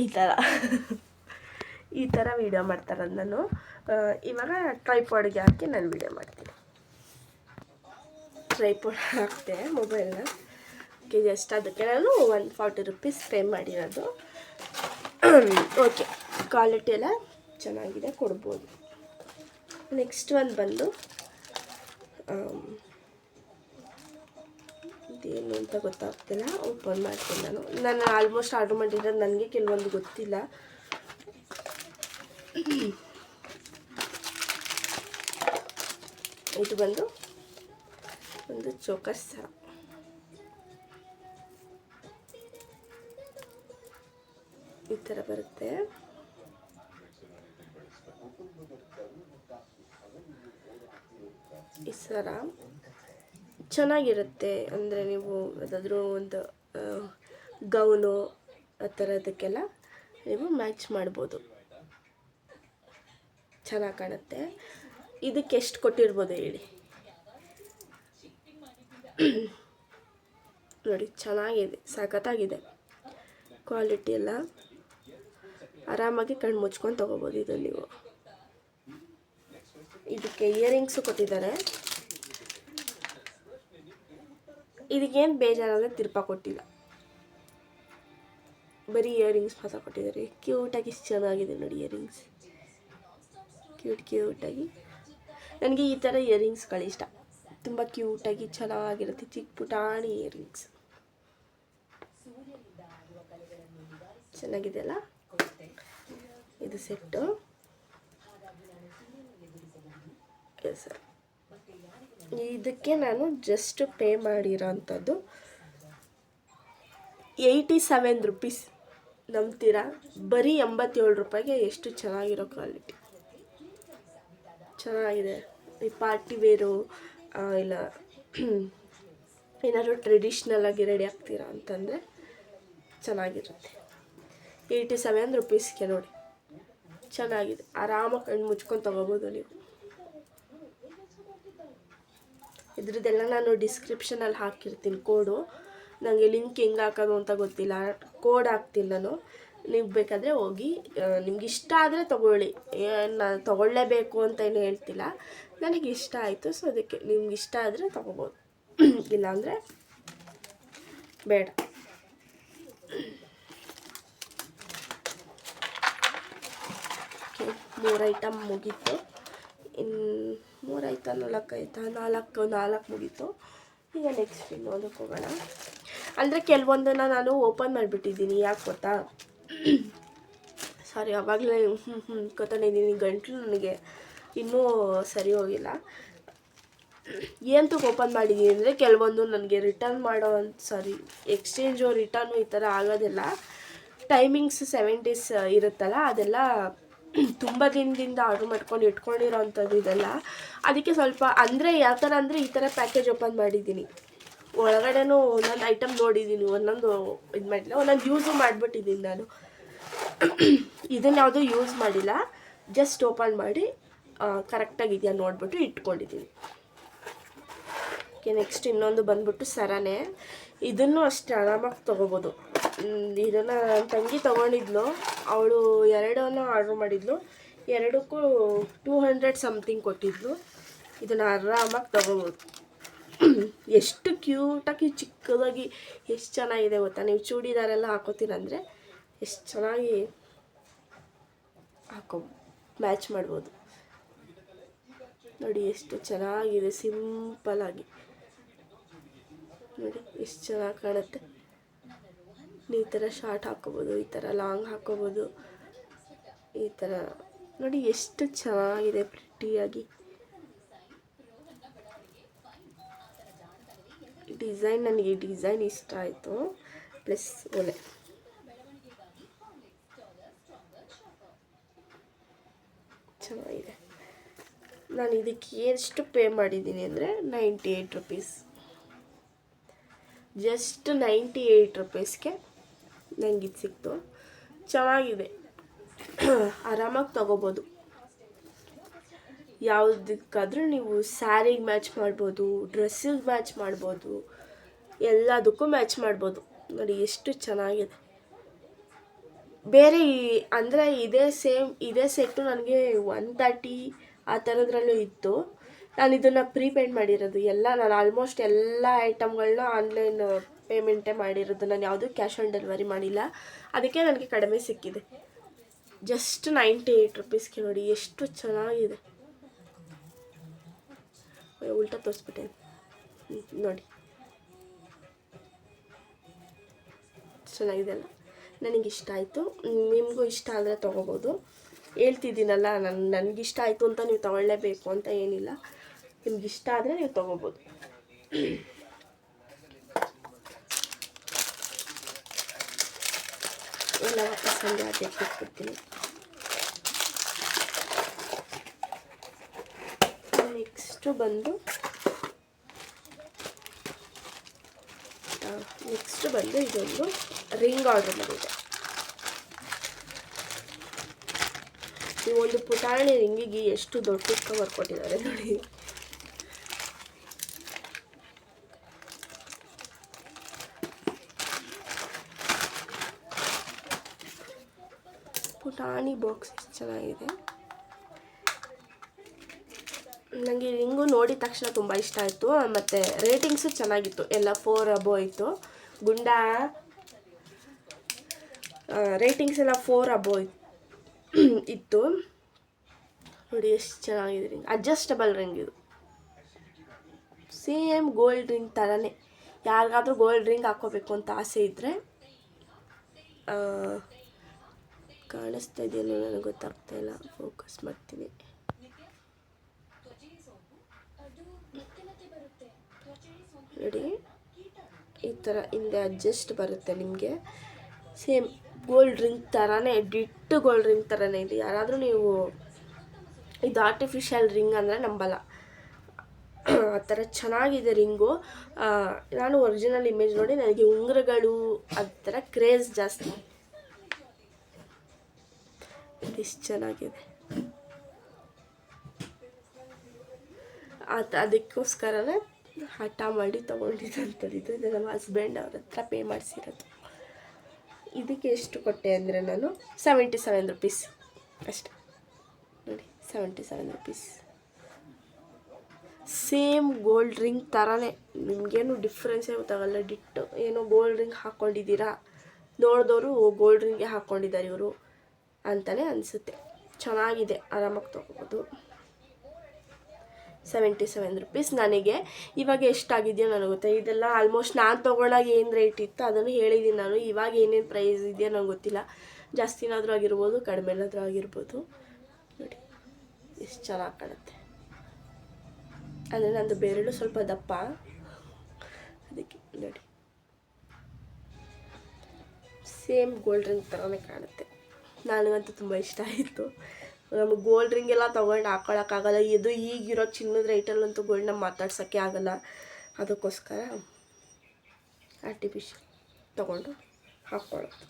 ಈ ಥರ ವೀಡಿಯೋ ಮಾಡ್ತಾ ಇರೋದು ನಾನು. ಇವಾಗ ಟ್ರೈಪಾಡ್ಗೆ ಹಾಕಿ ನಾನು ವೀಡಿಯೋ ಮಾಡ್ತೀನಿ. ಟ್ರೈಪಾಡ್ ಹಾಕ್ತೆ ಮೊಬೈಲ್ನ. ಜಸ್ಟ್ ಅದಕ್ಕೆ ನಾನು 140 ರೂಪೀಸ್ ಪೇ ಮಾಡಿರೋದು. ಓಕೆ, ಕ್ವಾಲಿಟಿ ಎಲ್ಲ ಚೆನ್ನಾಗಿದೆ, ಕೊಡ್ಬೋದು. ನೆಕ್ಸ್ಟ್ ಒಂದು ಬಂದು ಇದೇನು ಅಂತ ಗೊತ್ತಾಗ್ತಿಲ್ಲ. ಓಪನ್ ಮಾಡ್ತೀನಿ. ನಾನು ಆಲ್ಮೋಸ್ಟ್ ಆರ್ಡ್ರ್ ಮಾಡಿರೋದು ನನಗೆ ಕೆಲವೊಂದು ಗೊತ್ತಿಲ್ಲ. ಇದು ಬಂದು ಒಂದು ಚೋಕರ್ ಸರ. ಈ ಥರ ಬರುತ್ತೆ. ಈ ಸರ ಚೆನ್ನಾಗಿರುತ್ತೆ. ಅಂದರೆ ನೀವು ಯಾವುದಾದ್ರೂ ಒಂದು ಗೌನು ಆ ಥರದಕ್ಕೆಲ್ಲ ನೀವು ಮ್ಯಾಚ್ ಮಾಡ್ಬೋದು, ಚೆನ್ನಾಗಿ ಕಾಣುತ್ತೆ. ಇದಕ್ಕೆ ಎಷ್ಟು ಕೊಟ್ಟಿರ್ಬೋದು ಹೇಳಿ? ನೋಡಿ, ಚೆನ್ನಾಗಿದೆ, ಸಖತ್ತಾಗಿದೆ. ಕ್ವಾಲಿಟಿ ಎಲ್ಲ ಆರಾಮಾಗಿ ಕಣ್ಣು ಮುಚ್ಕೊಂಡು ತೊಗೋಬೋದು ಇದು ನೀವು. ಇದಕ್ಕೆ ಇಯರಿಂಗ್ಸು ಕೊಟ್ಟಿದ್ದಾರೆ. ಇದಕ್ಕೇನು ಬೇಜಾರಾದರೆ ತಿರ್ಪಾ ಕೊಟ್ಟಿಲ್ಲ, ಬರೀ ಇಯರಿಂಗ್ಸ್ ಮಾತ್ರ ಕೊಟ್ಟಿದ್ದಾರೆ. ಕ್ಯೂಟಾಗಿ ಚೆನ್ನಾಗಿದೆ ನೋಡಿ ಇಯರಿಂಗ್ಸ್, ಕ್ಯೂಟಾಗಿ. ನನಗೆ ಈ ಥರ ಇಯರಿಂಗ್ಸ್ಗಳಿಷ್ಟ, ತುಂಬ ಕ್ಯೂಟಾಗಿ ಚೆನ್ನಾಗಿರುತ್ತೆ. ಚಿಕ್ಕ ಪುಟಾಣಿ ಇಯರಿಂಗ್ಸ್ ಚೆನ್ನಾಗಿದೆ ಅಲ್ಲ. ಇದು ಸೆಟ್ಟು. ಸರ್, ಇದಕ್ಕೆ ನಾನು ಜಸ್ಟ್ ಪೇ ಮಾಡಿರೋ ಅಂಥದ್ದು 87 ರೂಪೀಸ್. ನಂಬ್ತೀರಾ? ಬರೀ 87 ರೂಪಾಯಿಗೆ ಎಷ್ಟು ಚೆನ್ನಾಗಿರೋ ಕ್ವಾಲಿಟಿ, ಚೆನ್ನಾಗಿದೆ. ಈ ಪಾರ್ಟಿ ವೇರು ಇಲ್ಲ ಏನಾದ್ರು ಟ್ರೆಡಿಷ್ನಲ್ ಆಗಿ ರೆಡಿ ಆಗ್ತೀರಾ ಅಂತಂದರೆ ಚೆನ್ನಾಗಿರುತ್ತೆ. 87 ರೂಪೀಸ್ಗೆ ನೋಡಿ, ಚೆನ್ನಾಗಿದೆ. ಆರಾಮಾಗಿ ಕಣ್ಣು ಮುಚ್ಕೊಂಡು ತೊಗೋಬೋದು ನೀವು. ಇದ್ರದ್ದೆಲ್ಲ ನಾನು ಡಿಸ್ಕ್ರಿಪ್ಷನಲ್ಲಿ ಹಾಕಿರ್ತೀನಿ ಕೋಡು. ನನಗೆ ಲಿಂಕ್ ಹೆಂಗೆ ಹಾಕೋದು ಅಂತ ಗೊತ್ತಿಲ್ಲ, ಕೋಡ್ ಹಾಕ್ತೀನಿ ನಾನು. ನೀವು ಬೇಕಾದರೆ ಹೋಗಿ, ನಿಮ್ಗೆ ಇಷ್ಟ ಆದರೆ ತೊಗೊಳ್ಳಿ. ನಾನು ತೊಗೊಳ್ಳೇಬೇಕು ಅಂತ ಏನು ಹೇಳ್ತಿಲ್ಲ, ನನಗೆ ಇಷ್ಟ ಆಯಿತು. ಸೊ ಅದಕ್ಕೆ ನಿಮ್ಗೆ ಇಷ್ಟ ಆದರೆ ತೊಗೋಬೋದು, ಇಲ್ಲಾಂದರೆ ಬೇಡ. ಓಕೆ, 3 ಐಟಮ್ ಮುಗೀತು. ಇನ್ನು 3 ಆಯ್ತಾ 4 ಆಯ್ತಾ? 4 ಮುಗೀತು. ಈಗ ನೆಕ್ಸ್ಟ್ ಇನ್ನೊಂದಕ್ಕೆ ಹೋಗೋಣ. ಅಂದರೆ ಕೆಲವೊಂದನ್ನು ನಾನು ಓಪನ್ ಮಾಡಿಬಿಟ್ಟಿದ್ದೀನಿ. ಯಾಕೆ ಗೊತ್ತಾ? ಸಾರಿ, ಆವಾಗಲೇ ಗೊತ್ತಾಗಿದ್ದೀನಿ. ಗಂಟಲು ನನಗೆ ಇನ್ನೂ ಸರಿ ಹೋಗಿಲ್ಲ. ಏನಂತಕ್ಕೆ ಓಪನ್ ಮಾಡಿದ್ದೀನಿ ಅಂದರೆ, ಕೆಲವೊಂದು ನನಗೆ ರಿಟರ್ನ್ ಮಾಡೋ ಎಕ್ಸ್ಚೇಂಜು ರಿಟರ್ನು ಈ ಥರ ಆಗೋದಿಲ್ಲ. ಟೈಮಿಂಗ್ಸ್ 7 days ಇರುತ್ತಲ್ಲ, ಅದೆಲ್ಲ ತುಂಬ ದಿನದಿಂದ ಆರ್ಡ್ರ್ ಮಾಡ್ಕೊಂಡು ಇಟ್ಕೊಂಡಿರೋ ಅಂಥದ್ದು ಇದೆಲ್ಲ. ಅದಕ್ಕೆ ಸ್ವಲ್ಪ ಅಂದರೆ ಯಾವ ಥರ ಅಂದರೆ, ಈ ಥರ ಪ್ಯಾಕೇಜ್ ಓಪನ್ ಮಾಡಿದ್ದೀನಿ. ಒಳಗಡೆನೂ ಒಂದೊಂದು ಐಟಮ್ ನೋಡಿದ್ದೀನಿ, ಒಂದೊಂದು ಇದು ಮಾಡಿಲ್ಲ, ಒಂದೊಂದು ಯೂಸು ಮಾಡಿಬಿಟ್ಟಿದ್ದೀನಿ ನಾನು. ಇದನ್ನು ಯಾವುದೂ ಯೂಸ್ ಮಾಡಿಲ್ಲ, ಜಸ್ಟ್ ಓಪನ್ ಮಾಡಿ ಕರೆಕ್ಟಾಗಿದೆಯಾ ನೋಡಿಬಿಟ್ಟು ಇಟ್ಕೊಂಡಿದ್ದೀನಿ. ಓಕೆ, ನೆಕ್ಸ್ಟ್ ಇನ್ನೊಂದು ಬಂದ್ಬಿಟ್ಟು ಸರನೇ. ಇದನ್ನು ಅಷ್ಟೇ ಆರಾಮಾಗಿ ತೊಗೋಬೋದು. ಇದನ್ನು ನನ್ನ ತಂಗಿ ತೊಗೊಂಡಿದ್ಲು, ಅವಳು 2 ಆರ್ಡ್ರ್ ಮಾಡಿದ್ಲು. 2ಕ್ಕೂ 200 ಸಮಥಿಂಗ್ ಕೊಟ್ಟಿದ್ಲು. ಇದನ್ನು ಆರಾಮಾಗಿ ತೊಗೋಬೋದು. ಎಷ್ಟು ಕ್ಯೂಟಾಗಿ ಚಿಕ್ಕದಾಗಿ ಎಷ್ಟು ಚೆನ್ನಾಗಿದೆ ಗೊತ್ತಾ? ನೀವು ಚೂಡಿದಾರೆಲ್ಲ ಹಾಕೋತೀರಂದರೆ ಎಷ್ಟು ಚೆನ್ನಾಗಿ ಮ್ಯಾಚ್ ಮಾಡ್ಬೋದು. ನೋಡಿ ಎಷ್ಟು ಚೆನ್ನಾಗಿದೆ, ಸಿಂಪಲ್ಲಾಗಿ ನೋಡಿ ಎಷ್ಟು ಚೆನ್ನಾಗಿ ಕಾಣುತ್ತೆ. ನೀವು ಈ ಥರ ಶಾರ್ಟ್ ಹಾಕೋಬೋದು, ಈ ಥರ ಲಾಂಗ್ ಹಾಕೋಬೋದು, ಈ ಥರ ನೋಡಿ ಎಷ್ಟು ಚೆನ್ನಾಗಿದೆ ಪ್ರಿಟ್ಟಿಯಾಗಿ. ಡಿಸೈನ್, ನನಗೆ ಡಿಸೈನ್ ಇಷ್ಟ ಆಯಿತು. ಪ್ಲಸ್ ಒಲೆ ಚೆನ್ನಾಗಿದೆ. ನಾನು ಇದಕ್ಕೆ ಎಷ್ಟು ಪೇ ಮಾಡಿದ್ದೀನಿ ಅಂದರೆ 98 ರೂಪೀಸ್. ಜಸ್ಟ್ 98 ರೂಪೀಸ್ಗೆ ನನಗೆ ಇದು ಸಿಕ್ತು. ಚೆನ್ನಾಗಿದೆ, ಆರಾಮಾಗಿ ತೊಗೋಬೋದು. ಯಾವುದಕ್ಕಾದರೂ ನೀವು ಸ್ಯಾರಿಗೆ ಮ್ಯಾಚ್ ಮಾಡ್ಬೋದು, ಡ್ರೆಸ್ಸಿಗೆ ಮ್ಯಾಚ್ ಮಾಡ್ಬೋದು, ಎಲ್ಲದಕ್ಕೂ ಮ್ಯಾಚ್ ಮಾಡ್ಬೋದು. ನೋಡಿ ಎಷ್ಟು ಚೆನ್ನಾಗಿದೆ. ಬೇರೆ ಅಂದರೆ ಇದೇ ಸೆಟ್ಟು ನನಗೆ 130 ಆ ಥರದ್ರಲ್ಲೂ ಇತ್ತು. ನಾನು ಇದನ್ನು ಪ್ರೀಪೇಯ್ಡ್ ಮಾಡಿರೋದು ಎಲ್ಲ. ನಾನು ಆಲ್ಮೋಸ್ಟ್ ಎಲ್ಲ ಐಟಮ್ಗಳನ್ನ ಆನ್ಲೈನ್ ಪೇಮೆಂಟೇ ಮಾಡಿರೋದು. ನಾನು ಯಾವುದೂ ಕ್ಯಾಶ್ ಆನ್ ಡೆಲಿವರಿ ಮಾಡಿಲ್ಲ, ಅದಕ್ಕೆ ನನಗೆ ಕಡಿಮೆ ಸಿಕ್ಕಿದೆ. ಜಸ್ಟ್ 98 ರೂಪೀಸ್ಗೆ ನೋಡಿ ಎಷ್ಟು ಚೆನ್ನಾಗಿದೆ. ಉಲ್ಟಾ ತೋರಿಸ್ಬಿಟ್ಟೆ ನೋಡಿ, ಚೆನ್ನಾಗಿದೆ ಅಲ್ಲ. ನನಗಿಷ್ಟ ಆಯಿತು, ನಿಮಗೂ ಇಷ್ಟ ಆದರೆ ತೊಗೋಬೋದು. ಹೇಳ್ತಿದ್ದೀನಲ್ಲ, ನನಗಿಷ್ಟ ಆಯಿತು ಅಂತ ನೀವು ತೊಗೊಳ್ಳೇಬೇಕು ಅಂತ ಏನಿಲ್ಲ, ನಿಮ್ಗಿಷ್ಟ ಆದರೆ ನೀವು ತೊಗೋಬೋದು. ಎಲ್ಲ ವಾಪಸ್ ಸಂಜೆ ಅದೇ ಕೊಟ್ಬಿಡ್ತೀನಿ. ನೆಕ್ಸ್ಟು ಬಂದು ಇದೊಂದು ರಿಂಗ್ ಆರ್ಡರ್ ಮಾಡಿದೆ. ಈ ಒಂದು ಪುಟಾಣಿ ರಿಂಗಿಗೆ ಎಷ್ಟು ದೊಡ್ಡ ಕವರ್ ಕೊಟ್ಟಿದ್ದಾರೆ ನೋಡಿ. ಪುಟಾಣಿ ಬಾಕ್ಸ್ ಎಷ್ಟು ಚೆನ್ನಾಗಿದೆ. ನನಗೆ ರಿಂಗು ನೋಡಿದ ತಕ್ಷಣ ತುಂಬ ಇಷ್ಟ ಆಯಿತು. ಮತ್ತು ರೇಟಿಂಗ್ಸು ಚೆನ್ನಾಗಿತ್ತು, ಎಲ್ಲ 4 ಅಬೋವ್ ಇತ್ತು. ಗುಂಡ ರೇಟಿಂಗ್ಸ್ ಎಲ್ಲ 4 ಅಬೋವ್ ಇತ್ತು. ನೋಡಿ ಎಷ್ಟು ಚೆನ್ನಾಗಿದೆ ರಿಂಗ್. ಅಡ್ಜಸ್ಟಬಲ್ ರಿಂಗ್ ಇದು, ಸೇಮ್ ಗೋಲ್ಡ್ ರಿಂಗ್ ಥರನೇ. ಯಾರಿಗಾದ್ರೂ ಗೋಲ್ಡ್ ರಿಂಗ್ ಹಾಕ್ಕೋಬೇಕು ಅಂತ ಆಸೆ ಇದ್ದರೆ, ಕಾಣಿಸ್ತಾ ಇದೆಯಲ್ಲ ನನಗೆ ಗೊತ್ತಾಗ್ತಾ ಇಲ್ಲ, ಫೋಕಸ್ ಮಾಡ್ತೀನಿ. ನೋಡಿ ಈ ಥರ ಹಿಂದೆ ಅಡ್ಜಸ್ಟ್ ಬರುತ್ತೆ ನಿಮಗೆ. ಸೇಮ್ ಗೋಲ್ಡ್ ರಿಂಗ್ ಥರನೇ, ಡಿಟ್ಟು ಗೋಲ್ಡ್ ರಿಂಗ್ ಥರನೇ ಇದೆ. ಯಾರಾದರೂ ನೀವು ಇದು ಆರ್ಟಿಫಿಷಿಯಲ್ ರಿಂಗ್ ಅಂದರೆ ನಂಬಲ್ಲ, ಆ ಥರ ಚೆನ್ನಾಗಿದೆ ರಿಂಗು. ನಾನು ಒರಿಜಿನಲ್ ಇಮೇಜ್ ನೋಡಿ ನನಗೆ ಉಂಗುರಗಳು ಆ ಥರ ಕ್ರೇಜ್ ಜಾಸ್ತಿ. ಇಷ್ಟು ಚೆನ್ನಾಗಿದೆ, ಅದಕ್ಕೋಸ್ಕರನೇ ಹಠ ಮಾಡಿ ತೊಗೊಂಡಿದ್ದಂಥದ್ದು. ಇದು ನಮ್ಮ ಹಸ್ಬೆಂಡ್ ಅವ್ರ ಹತ್ರ ಪೇ ಮಾಡಿಸಿರೋದು. ಇದಕ್ಕೆ ಎಷ್ಟು ಕೊಟ್ಟೆ ಅಂದರೆ ನಾನು 77 ರುಪೀಸ್ ಅಷ್ಟೆ. ನೋಡಿ 77 ರುಪೀಸ್. ಸೇಮ್ ಗೋಲ್ಡ್ ರಿಂಗ್ ಥರನೇ, ನಿಮಗೇನು ಡಿಫ್ರೆನ್ಸೇ ಗೊತ್ತಾಗಲ್ಲ. ಡಿಟ್ಟು ಏನೋ ಗೋಲ್ಡ್ ರಿಂಗ್ ಹಾಕ್ಕೊಂಡಿದ್ದೀರಾ, ನೋಡಿದವರು ಗೋಲ್ಡ್ ರಿಂಗ್ಗೆ ಹಾಕ್ಕೊಂಡಿದ್ದಾರೆ ಇವರು ಅಂತಲೇ ಅನಿಸುತ್ತೆ. ಚೆನ್ನಾಗಿದೆ, ಆರಾಮಾಗಿ ತೊಗೋಬೋದು. 77 ರುಪೀಸ್. ನನಗೆ ಇವಾಗ ಎಷ್ಟಾಗಿದೆಯೋ ನನಗೆ ಗೊತ್ತಾ. ಇದೆಲ್ಲ ಆಲ್ಮೋಸ್ಟ್ ನಾನು ತೊಗೊಳಾಗ ಏನು ರೇಟ್ ಇತ್ತು ಅದನ್ನು ಹೇಳಿದ್ದೀನಿ ನಾನು. ಇವಾಗ ಏನೇನು ಪ್ರೈಸ್ ಇದೆಯೋ ನನಗೆ ಗೊತ್ತಿಲ್ಲ, ಜಾಸ್ತಿನಾದರೂ ಆಗಿರ್ಬೋದು, ಕಡಿಮೆನಾದರೂ ಆಗಿರ್ಬೋದು. ನೋಡಿ ಎಷ್ಟು ಚೆನ್ನಾಗಿ ಕಾಣುತ್ತೆ. ಅಂದರೆ ನಂದು ಬೆರಳು ಸ್ವಲ್ಪ ದಪ್ಪ, ಅದಕ್ಕೆ ನೋಡಿ ಸೇಮ್ ಗೋಲ್ಡ್ ರಿಂಗ್ ಥರನೇ ಕಾಣುತ್ತೆ. ನನಗಂತೂ ತುಂಬ ಇಷ್ಟ ಆಯಿತು. ನಮಗೆ ಗೋಲ್ಡ್ ರಿಂಗ್ ಎಲ್ಲ ತೊಗೊಂಡು ಹಾಕ್ಕೊಳಕ್ಕಾಗಲ್ಲ. ಇದು ಈಗಿರೋ ಚಿನ್ನದ ರೇಟಲ್ಲಂತೂ ಗೋಲ್ಡ್ನ ಮಾತಾಡ್ಸೋಕ್ಕೆ ಆಗಲ್ಲ. ಅದಕ್ಕೋಸ್ಕರ ಆರ್ಟಿಫಿಷಿಯಲ್ ತೊಗೊಂಡು ಹಾಕ್ಕೊಳ್ಳೋದು.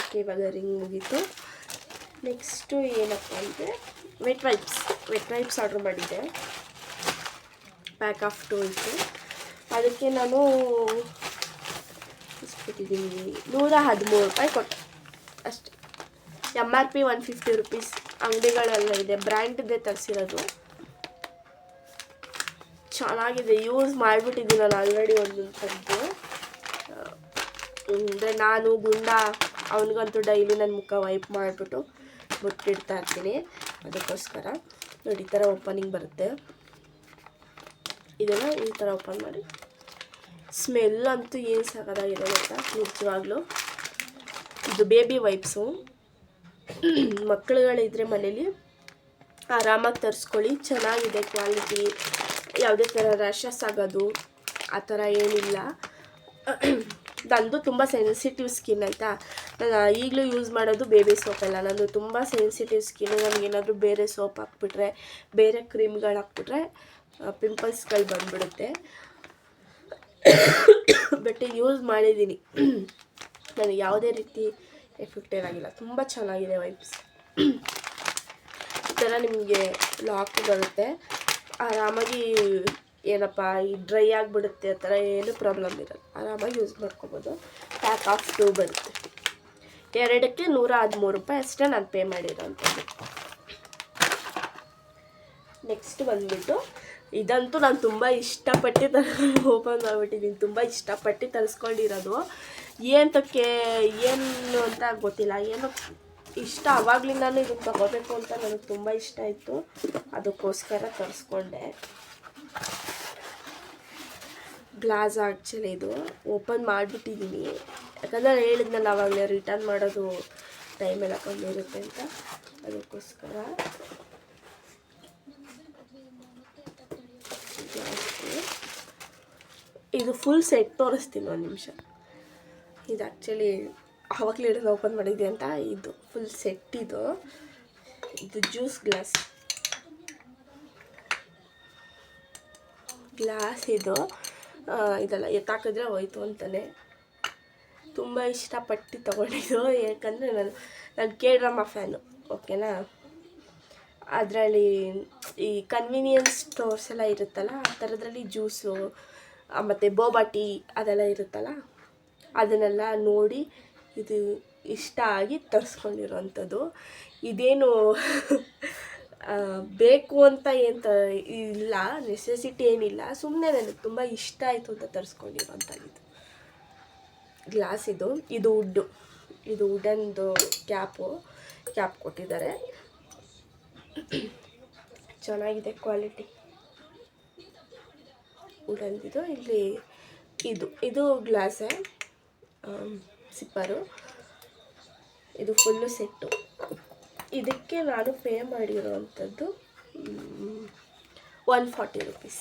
ಓಕೆ, ಇವಾಗ ರಿಂಗ್ ಮುಗೀತು. ನೆಕ್ಸ್ಟು ಏನಪ್ಪ ಅಂದರೆ ವೆಟ್ ವೈಪ್ಸ್ ಆರ್ಡ್ರ್ ಮಾಡಿದ್ದೆ. ಪ್ಯಾಕ್ ಆಫ್ 2 ಇತ್ತು. ಅದಕ್ಕೆ ನಾನು ಇಸ್ಬಿಟ್ಟಿದ್ದೀನಿ 113 ರೂಪಾಯಿ ಕೊಟ್ಟೆ ಅಷ್ಟೆ. MRP 150 rupees. ಅಂಗಡಿಗಳೆಲ್ಲ ಇದೆ, ಬ್ರ್ಯಾಂಡ್ದೇ ತರಿಸಿರೋದು. ಚೆನ್ನಾಗಿದೆ, ಯೂಸ್ ಮಾಡಿಬಿಟ್ಟಿದ್ದೀನಿ ನಾನು ಆಲ್ರೆಡಿ ಒಂದೊಂದು ಸರ್ತಿ. ಅಂದರೆ ನಾನು ಗುಂಡ ಅವನಿಗಂತೂ ಡೈಲಿ ನನ್ನ ಮುಖ ವೈಪ್ ಮಾಡಿಬಿಟ್ಟು ಮುಟ್ಟಿಡ್ತಾ ಇರ್ತೀನಿ. ಅದಕ್ಕೋಸ್ಕರ ನೋಡಿ ಈ ಥರ ಓಪನಿಂಗ್ ಬರುತ್ತೆ. ಇದನ್ನು ಈ ಥರ ಓಪನ್ ಮಾಡಿ, ಸ್ಮೆಲ್ ಅಂತೂ ಏನು ಸಾಕಾಗಿದೆ ಗೊತ್ತಾ ನಿಜವಾಗ್ಲೂ. ಇದು ಬೇಬಿ ವೈಪ್ಸು. ಮಕ್ಕಳುಗಳಿದ್ರೆ ಮನೇಲಿ ಆರಾಮಾಗಿ ತರಿಸ್ಕೊಳ್ಳಿ, ಚೆನ್ನಾಗಿದೆ ಕ್ವಾಲಿಟಿ. ಯಾವುದೇ ಥರ ರ್ಯಾಷಸ್ ಆಗೋದು ಆ ಥರ ಏನಿಲ್ಲ. ನಂದು ತುಂಬ ಸೆನ್ಸಿಟಿವ್ ಸ್ಕಿನ್ ಆಯಿತಾ. ನಾನು ಈಗಲೂ ಯೂಸ್ ಮಾಡೋದು ಬೇಬಿ ಸೋಪೆಲ್ಲ. ನಂದು ತುಂಬ ಸೆನ್ಸಿಟಿವ್ ಸ್ಕಿನ್ನು. ನನಗೇನಾದರೂ ಬೇರೆ ಸೋಪ್ ಹಾಕ್ಬಿಟ್ರೆ, ಬೇರೆ ಕ್ರೀಮ್ಗಳು ಹಾಕ್ಬಿಟ್ರೆ ಪಿಂಪಲ್ಸ್ಗಳು ಬಂದುಬಿಡುತ್ತೆ. ಬಟ್ ಯೂಸ್ ಮಾಡಿದ್ದೀನಿ, ನನಗೆ ಯಾವುದೇ ರೀತಿ ಎಫೆಕ್ಟ್ ಏನಾಗಿಲ್ಲ. ತುಂಬ ಚೆನ್ನಾಗಿದೆ ವೈಪ್ಸ್. ಈ ಥರ ನಿಮಗೆ ಲಾಕ್ ಬರುತ್ತೆ, ಆರಾಮಾಗಿ ಏನಪ್ಪ ಈ ಡ್ರೈ ಆಗಿಬಿಡುತ್ತೆ ಆ ಥರ ಏನು ಪ್ರಾಬ್ಲಮ್ ಇರೋಲ್ಲ, ಆರಾಮಾಗಿ ಯೂಸ್ ಮಾಡ್ಕೊಬೋದು. ಪ್ಯಾಕ್ ಆಫ್ 2 ಬರುತ್ತೆ. 2ಕ್ಕೆ 113 ರೂಪಾಯಿ ಅಷ್ಟೇ ನಾನು ಪೇ ಮಾಡಿರೋಂಥದ್ದು. ನೆಕ್ಸ್ಟ್ ಬಂದುಬಿಟ್ಟು ಇದಂತೂ ನಾನು ತುಂಬ ಇಷ್ಟಪಟ್ಟು ಓಪನ್ ಮಾಡಿಬಿಟ್ಟಿದ್ದೀನಿ. ತುಂಬ ಇಷ್ಟಪಟ್ಟು ತರಿಸ್ಕೊಂಡಿರೋದು. ಏನು ಅಂತ ಗೊತ್ತಿಲ್ಲ, ಏನೋ ಇಷ್ಟ, ಆವಾಗಲಿಂದನೂ ಇದನ್ನು ತಗೋಬೇಕು ಅಂತ ನನಗೆ ತುಂಬ ಇಷ್ಟ ಇತ್ತು, ಅದಕ್ಕೋಸ್ಕರ ತರಿಸ್ಕೊಂಡೆ. ಗ್ಲಾಸ್ ಆ್ಯಕ್ಚುಲಿ ಇದು ಓಪನ್ ಮಾಡಿಬಿಟ್ಟಿದ್ದೀನಿ, ಯಾಕಂದರೆ ಹೇಳಿದ್ನಲ್ಲ ಆವಾಗಲೇ ರಿಟರ್ನ್ ಮಾಡೋದು ಟೈಮೆಲ್ಲ ಕಮ್ಮಿ ಇರುತ್ತೆ ಅಂತ, ಅದಕ್ಕೋಸ್ಕರ. ಇದು ಫುಲ್ ಸೆಟ್ ತೋರಿಸ್ತೀನಿ ಒಂದು ನಿಮಿಷ. ಇದು ಆ್ಯಕ್ಚುಲಿ ಆವಾಗಲೇ ಹಿಡಿದು ಓಪನ್ ಮಾಡಿದ್ದೆ ಅಂತ, ಇದು ಫುಲ್ ಸೆಟ್. ಇದು ಜ್ಯೂಸ್ ಗ್ಲಾಸ್ ಇದು ಇದೆಲ್ಲ ಎತ್ತಾಕಿದ್ರೆ ಹೋಯ್ತು ಅಂತಾನೆ. ತುಂಬ ಇಷ್ಟಪಟ್ಟು ತೊಗೊಂಡಿದ್ದು, ಯಾಕಂದರೆ ನಾನು ಕೆ-ಡ್ರಾಮಾ ಫ್ಯಾನು, ಓಕೆನಾ. ಅದರಲ್ಲಿ ಈ ಕನ್ವೀನಿಯನ್ಸ್ ಸ್ಟೋರ್ಸ್ ಎಲ್ಲ ಇರುತ್ತಲ್ಲ, ಆ ಥರದ್ರಲ್ಲಿ ಜ್ಯೂಸು ಮತ್ತು ಬೋಬಾ ಟೀ ಅದೆಲ್ಲ ಇರುತ್ತಲ್ಲ, ಅದನ್ನೆಲ್ಲ ನೋಡಿ ಇದು ಇಷ್ಟ ಆಗಿ ತರಿಸ್ಕೊಂಡಿರೋವಂಥದ್ದು. ಇದೇನು ಬೇಕು ಅಂತ ಏನು ಇಲ್ಲ, ನೆಸೆಸಿಟಿ ಏನಿಲ್ಲ, ಸುಮ್ಮನೆ ನನಗೆ ತುಂಬ ಇಷ್ಟ ಆಯಿತು ಅಂತ ತರಿಸ್ಕೊಂಡಿರೋವಂಥದ್ದು. ಗ್ಲಾಸ್ ಇದು ವುಡನ್ದು ಕ್ಯಾಪ್ ಕೊಟ್ಟಿದ್ದಾರೆ. ಚೆನ್ನಾಗಿದೆ ಕ್ವಾಲಿಟಿ ವುಡನ್ದಿದು. ಇಲ್ಲಿ ಇದು ಗ್ಲಾಸೇ, ಸಿಪ್ಪರು. ಇದು ಫುಲ್ಲು ಸೆಟ್ಟು. ಇದಕ್ಕೆ ನಾನು ಪೇ ಮಾಡಿರೋವಂಥದ್ದು 140 ರೂಪೀಸ್.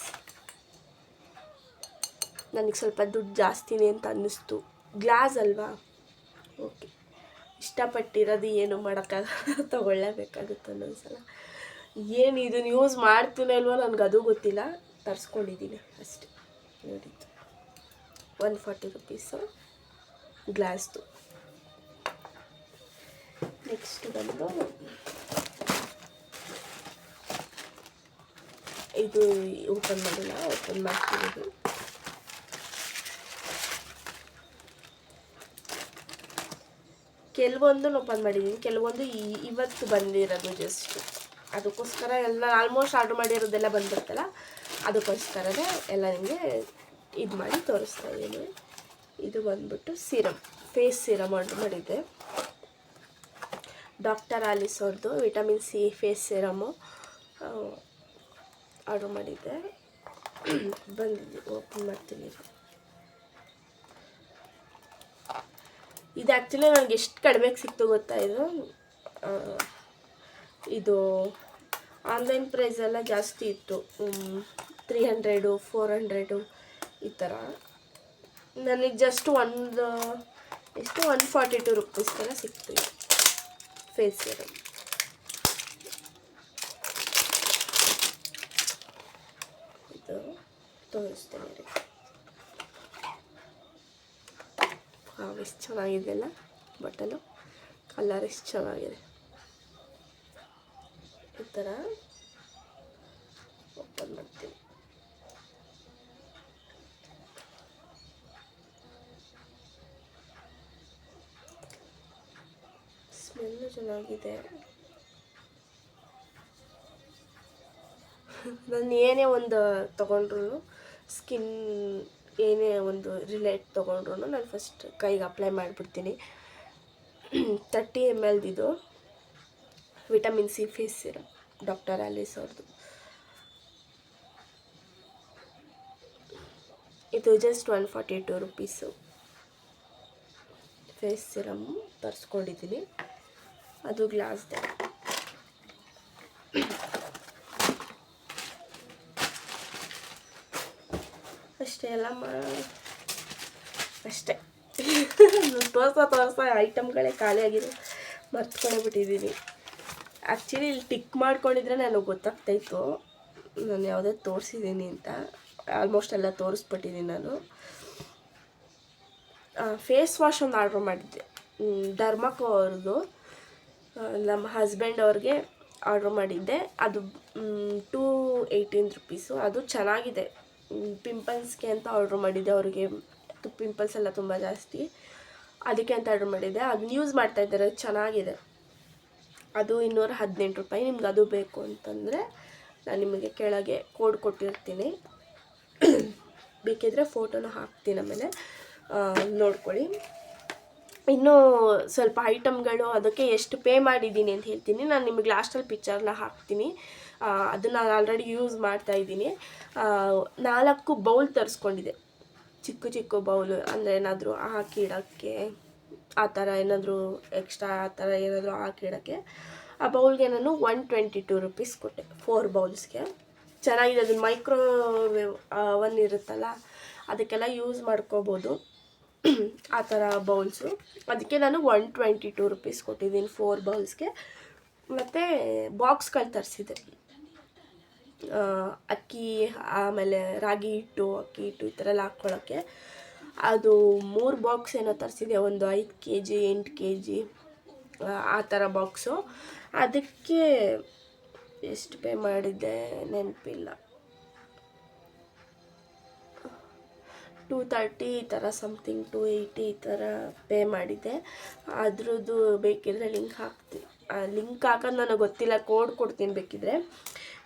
ನನಗೆ ಸ್ವಲ್ಪ ದುಡ್ಡು ಜಾಸ್ತಿನೇ ಅಂತ ಅನ್ನಿಸ್ತು, ಗ್ಲಾಸ್ ಅಲ್ವಾ, ಓಕೆ. ಇಷ್ಟಪಟ್ಟಿರೋದು ಏನು ಮಾಡೋಕ್ಕಾಗಲ್ಲ, ತೊಗೊಳ್ಳೇಬೇಕಾಗುತ್ತೆ ಒಂದೊಂದ್ಸಲ. ಏನು ಇದನ್ನು ಯೂಸ್ ಮಾಡ್ತೀನೋ ಇಲ್ವೋ ನನಗೆ ಅದು ಗೊತ್ತಿಲ್ಲ, ತರಿಸ್ಕೊಂಡಿದ್ದೀನಿ ಅಷ್ಟೆ. ನೋಡಿ 140 ರೂಪೀಸು ಗ್ಲಾಸ್ದು. ನೆಕ್ಸ್ಟ್ ಬಂದು ಇದು ಓಪನ್ ಮಾಡಿಲ್ಲ, ಓಪನ್ ಮಾಡ್ತೀನಿ. ಕೆಲವೊಂದು ಓಪನ್ ಮಾಡಿದ್ದೀನಿ, ಕೆಲವೊಂದು ಇವತ್ತು ಬಂದಿರೋದು ಜಸ್ಟ್. ಅದಕ್ಕೋಸ್ಕರ ಎಲ್ಲ ಆಲ್ಮೋಸ್ಟ್ ಆರ್ಡ್ರ್ ಮಾಡಿರೋದೆಲ್ಲ ಬಂದಿರುತ್ತಲ್ಲ, ಅದಕ್ಕೋಸ್ಕರನೇ ಎಲ್ಲ ನಿಮಗೆ ಇದು ಮಾಡಿ ತೋರಿಸ್ತಾ ಇದ್ದೀನಿ. ಇದು ಬಂದ್ಬಿಟ್ಟು ಫೇಸ್ ಸಿರಮ್ ಆರ್ಡ್ರ್ ಮಾಡಿದ್ದೆ, ಡಾಕ್ಟರ್ ಆಲಿಸ್ ಅವ್ರದ್ದು ವಿಟಮಿನ್ ಸಿ ಫೇಸ್ ಸಿರಮು ಆರ್ಡ್ರ್ ಮಾಡಿದ್ದೆ. ಬಂದಿದೆ, ಓಪನ್ ಮಾಡ್ತೀನಿ. ಇದು ಆ್ಯಕ್ಚುಲಿ ನನಗೆ ಎಷ್ಟು ಕಡಿಮೆಗೆ ಸಿಕ್ತು ಗೊತ್ತಾ. ಇದು ಆನ್ಲೈನ್ ಪ್ರೈಸೆಲ್ಲ ಜಾಸ್ತಿ ಇತ್ತು, 300 400 ಈ ಥರ. ನನಗೆ ಜಸ್ಟ್ 142 ರೂಪೀಸ್ ಥರ ಸಿಕ್ತು ಫೇಸ್ ಸಿರಮ್. ಇದು ತೋರಿಸ್ತೇನೆ ರೀ. ಎಷ್ಟು ಚೆನ್ನಾಗಿದೆ ಅಲ್ಲ ಬಟನು, ಕಲರ್ ಎಷ್ಟು ಚೆನ್ನಾಗಿದೆ. ಈ ಥರ ಓಪನ್ ಮಾಡ್ತೀನಿ. ಸ್ಮೆಲ್ಲು ಚೆನ್ನಾಗಿದೆ. ನಾನು ಏನೇ ಒಂದು ತೊಗೊಂಡ್ರು, ಸ್ಕಿನ್ ಏನೇ ಒಂದು ರಿಲೇಟ್ ತೊಗೊಂಡ್ರು ನಾನು ಫಸ್ಟ್ ಕೈಗೆ ಅಪ್ಲೈ ಮಾಡಿಬಿಡ್ತೀನಿ. 30 ml ಇದು vitamin C face serum, doctor Alice ಅವ್ರದ್ದು. ಇದು ಜಸ್ಟ್ 142 ರೂಪೀಸು ಫೇಸ್ ಸಿರಮ್ ತರಿಸ್ಕೊಂಡಿದ್ದೀನಿ. ಅದು ಗ್ಲಾಸ್ದೆ. ಅಷ್ಟೇ ಎಲ್ಲ ಅಷ್ಟೇ. ತೋರಿಸ್ತಾ ಐಟಮ್ಗಳೇ ಖಾಲಿಯಾಗಿದೆ, ಮರ್ತ್ಕೊಂಡ್ಬಿಟ್ಟಿದ್ದೀನಿ. ಆ್ಯಕ್ಚುಲಿ ಇಲ್ಲಿ ಟಿಕ್ ಮಾಡ್ಕೊಂಡಿದ್ರೆ ನನಗೆ ಗೊತ್ತಾಗ್ತಾಯಿತ್ತು ನಾನು ಯಾವುದೇ ತೋರಿಸಿದ್ದೀನಿ ಅಂತ. ಆಲ್ಮೋಸ್ಟ್ ಎಲ್ಲ ತೋರಿಸ್ಬಿಟ್ಟಿದ್ದೀನಿ ನಾನು. ಫೇಸ್ ವಾಶ್ ಒಂದು ಆರ್ಡ್ರ್ ಮಾಡಿದ್ದೆ, ಧರ್ಮಕೋ ಅವ್ರದ್ದು, ನಮ್ಮ ಹಸ್ಬೆಂಡ್ ಅವ್ರಿಗೆ ಆರ್ಡ್ರ್ ಮಾಡಿದ್ದೆ. ಅದು 218 ರೂಪೀಸು. ಅದು ಚೆನ್ನಾಗಿದೆ. ಪಿಂಪಲ್ಸ್ಗೆ ಅಂತ ಆರ್ಡ್ರ್ ಮಾಡಿದ್ದೆ, ಅವ್ರಿಗೆ ಪಿಂಪಲ್ಸ್ ಎಲ್ಲ ತುಂಬ ಜಾಸ್ತಿ, ಅದಕ್ಕೆ ಅಂತ ಆರ್ಡ್ರ್ ಮಾಡಿದ್ದೆ. ಅದನ್ನ ಯೂಸ್ ಮಾಡ್ತಾಯಿದ್ದಾರೆ, ಚೆನ್ನಾಗಿದೆ. ಅದು 218 ರೂಪಾಯಿ. ನಿಮ್ಗೆ ಅದು ಬೇಕು ಅಂತಂದರೆ ನಾನು ನಿಮಗೆ ಕೆಳಗೆ ಕೋಡ್ ಕೊಟ್ಟಿರ್ತೀನಿ, ಬೇಕಿದ್ರೆ ಫೋಟೋನ ಹಾಕ್ತೀನಿ, ಆಮೇಲೆ ನೋಡ್ಕೊಳ್ಳಿ. ಇನ್ನೂ ಸ್ವಲ್ಪ ಐಟಮ್ಗಳು ಅದಕ್ಕೆ ಎಷ್ಟು ಪೇ ಮಾಡಿದ್ದೀನಿ ಅಂತ ಹೇಳ್ತೀನಿ. ನಾನು ನಿಮಗೆ ಲಾಸ್ಟಲ್ಲಿ ಪಿಕ್ಚರ್ನ ಹಾಕ್ತೀನಿ. ಅದನ್ನು ನಾನು ಆಲ್ರೆಡಿ ಯೂಸ್ ಮಾಡ್ತಾಯಿದ್ದೀನಿ. 4 ಬೌಲ್ ತರಿಸ್ಕೊಂಡಿದ್ದೆ, ಚಿಕ್ಕ ಚಿಕ್ಕ ಬೌಲು, ಅಂದರೆ ಏನಾದರೂ ಹಾಕಿಡೋಕ್ಕೆ ಆ ಥರ ಏನಾದರೂ ಎಕ್ಸ್ಟ್ರಾ ಆ ಥರ ಏನಾದರೂ ಹಾಕಿಡೋಕ್ಕೆ. ಆ ಬೌಲ್ಗೆ ನಾನು 122 ರೂಪೀಸ್ ಕೊಟ್ಟೆ 4 ಬೌಲ್ಸ್ಗೆ. ಚೆನ್ನಾಗಿದೆ. ಅದು ಮೈಕ್ರೋವೇವ್ ಅವನ್ ಇರುತ್ತಲ್ಲ, ಅದಕ್ಕೆಲ್ಲ ಯೂಸ್ ಮಾಡ್ಕೋಬೋದು ಆ ಥರ ಬೌಲ್ಸು. ಅದಕ್ಕೆ ನಾನು 122 ರೂಪೀಸ್ ಕೊಟ್ಟಿದ್ದೀನಿ 4 ಬೌಲ್ಸ್ಗೆ. ಮತ್ತು ಬಾಕ್ಸ್ಗಳು ತರಿಸಿದೆ, ಅಕ್ಕಿ, ಆಮೇಲೆ ರಾಗಿ ಹಿಟ್ಟು, ಅಕ್ಕಿ ಹಿಟ್ಟು ಈ ಥರ ಎಲ್ಲ ಹಾಕ್ಕೊಳ್ಳೋಕ್ಕೆ. ಅದು 3 ಬಾಕ್ಸ್ ಏನೋ ತರಿಸಿದೆ, ಒಂದು 5 kg 8 kg ಆ ಥರ ಬಾಕ್ಸು. ಅದಕ್ಕೆ ಎಷ್ಟು ಪೇ ಮಾಡಿದ್ದೆ ನೆನಪಿಲ್ಲ, 230 ಈ ಥರ ಸಮಥಿಂಗ್, 280 ಈ ಥರ ಪೇ ಮಾಡಿದ್ದೆ. ಅದ್ರದ್ದು ಬೇಕಿದ್ರೆ ಲಿಂಕ್ ಹಾಕ್ತೀನಿ. ಲಿಂಕ್ ಹಾಕೋದು ನನಗೆ ಗೊತ್ತಿಲ್ಲ, ಕೋಡ್ ಕೊಡ್ತೀನಿ ಬೇಕಿದ್ರೆ.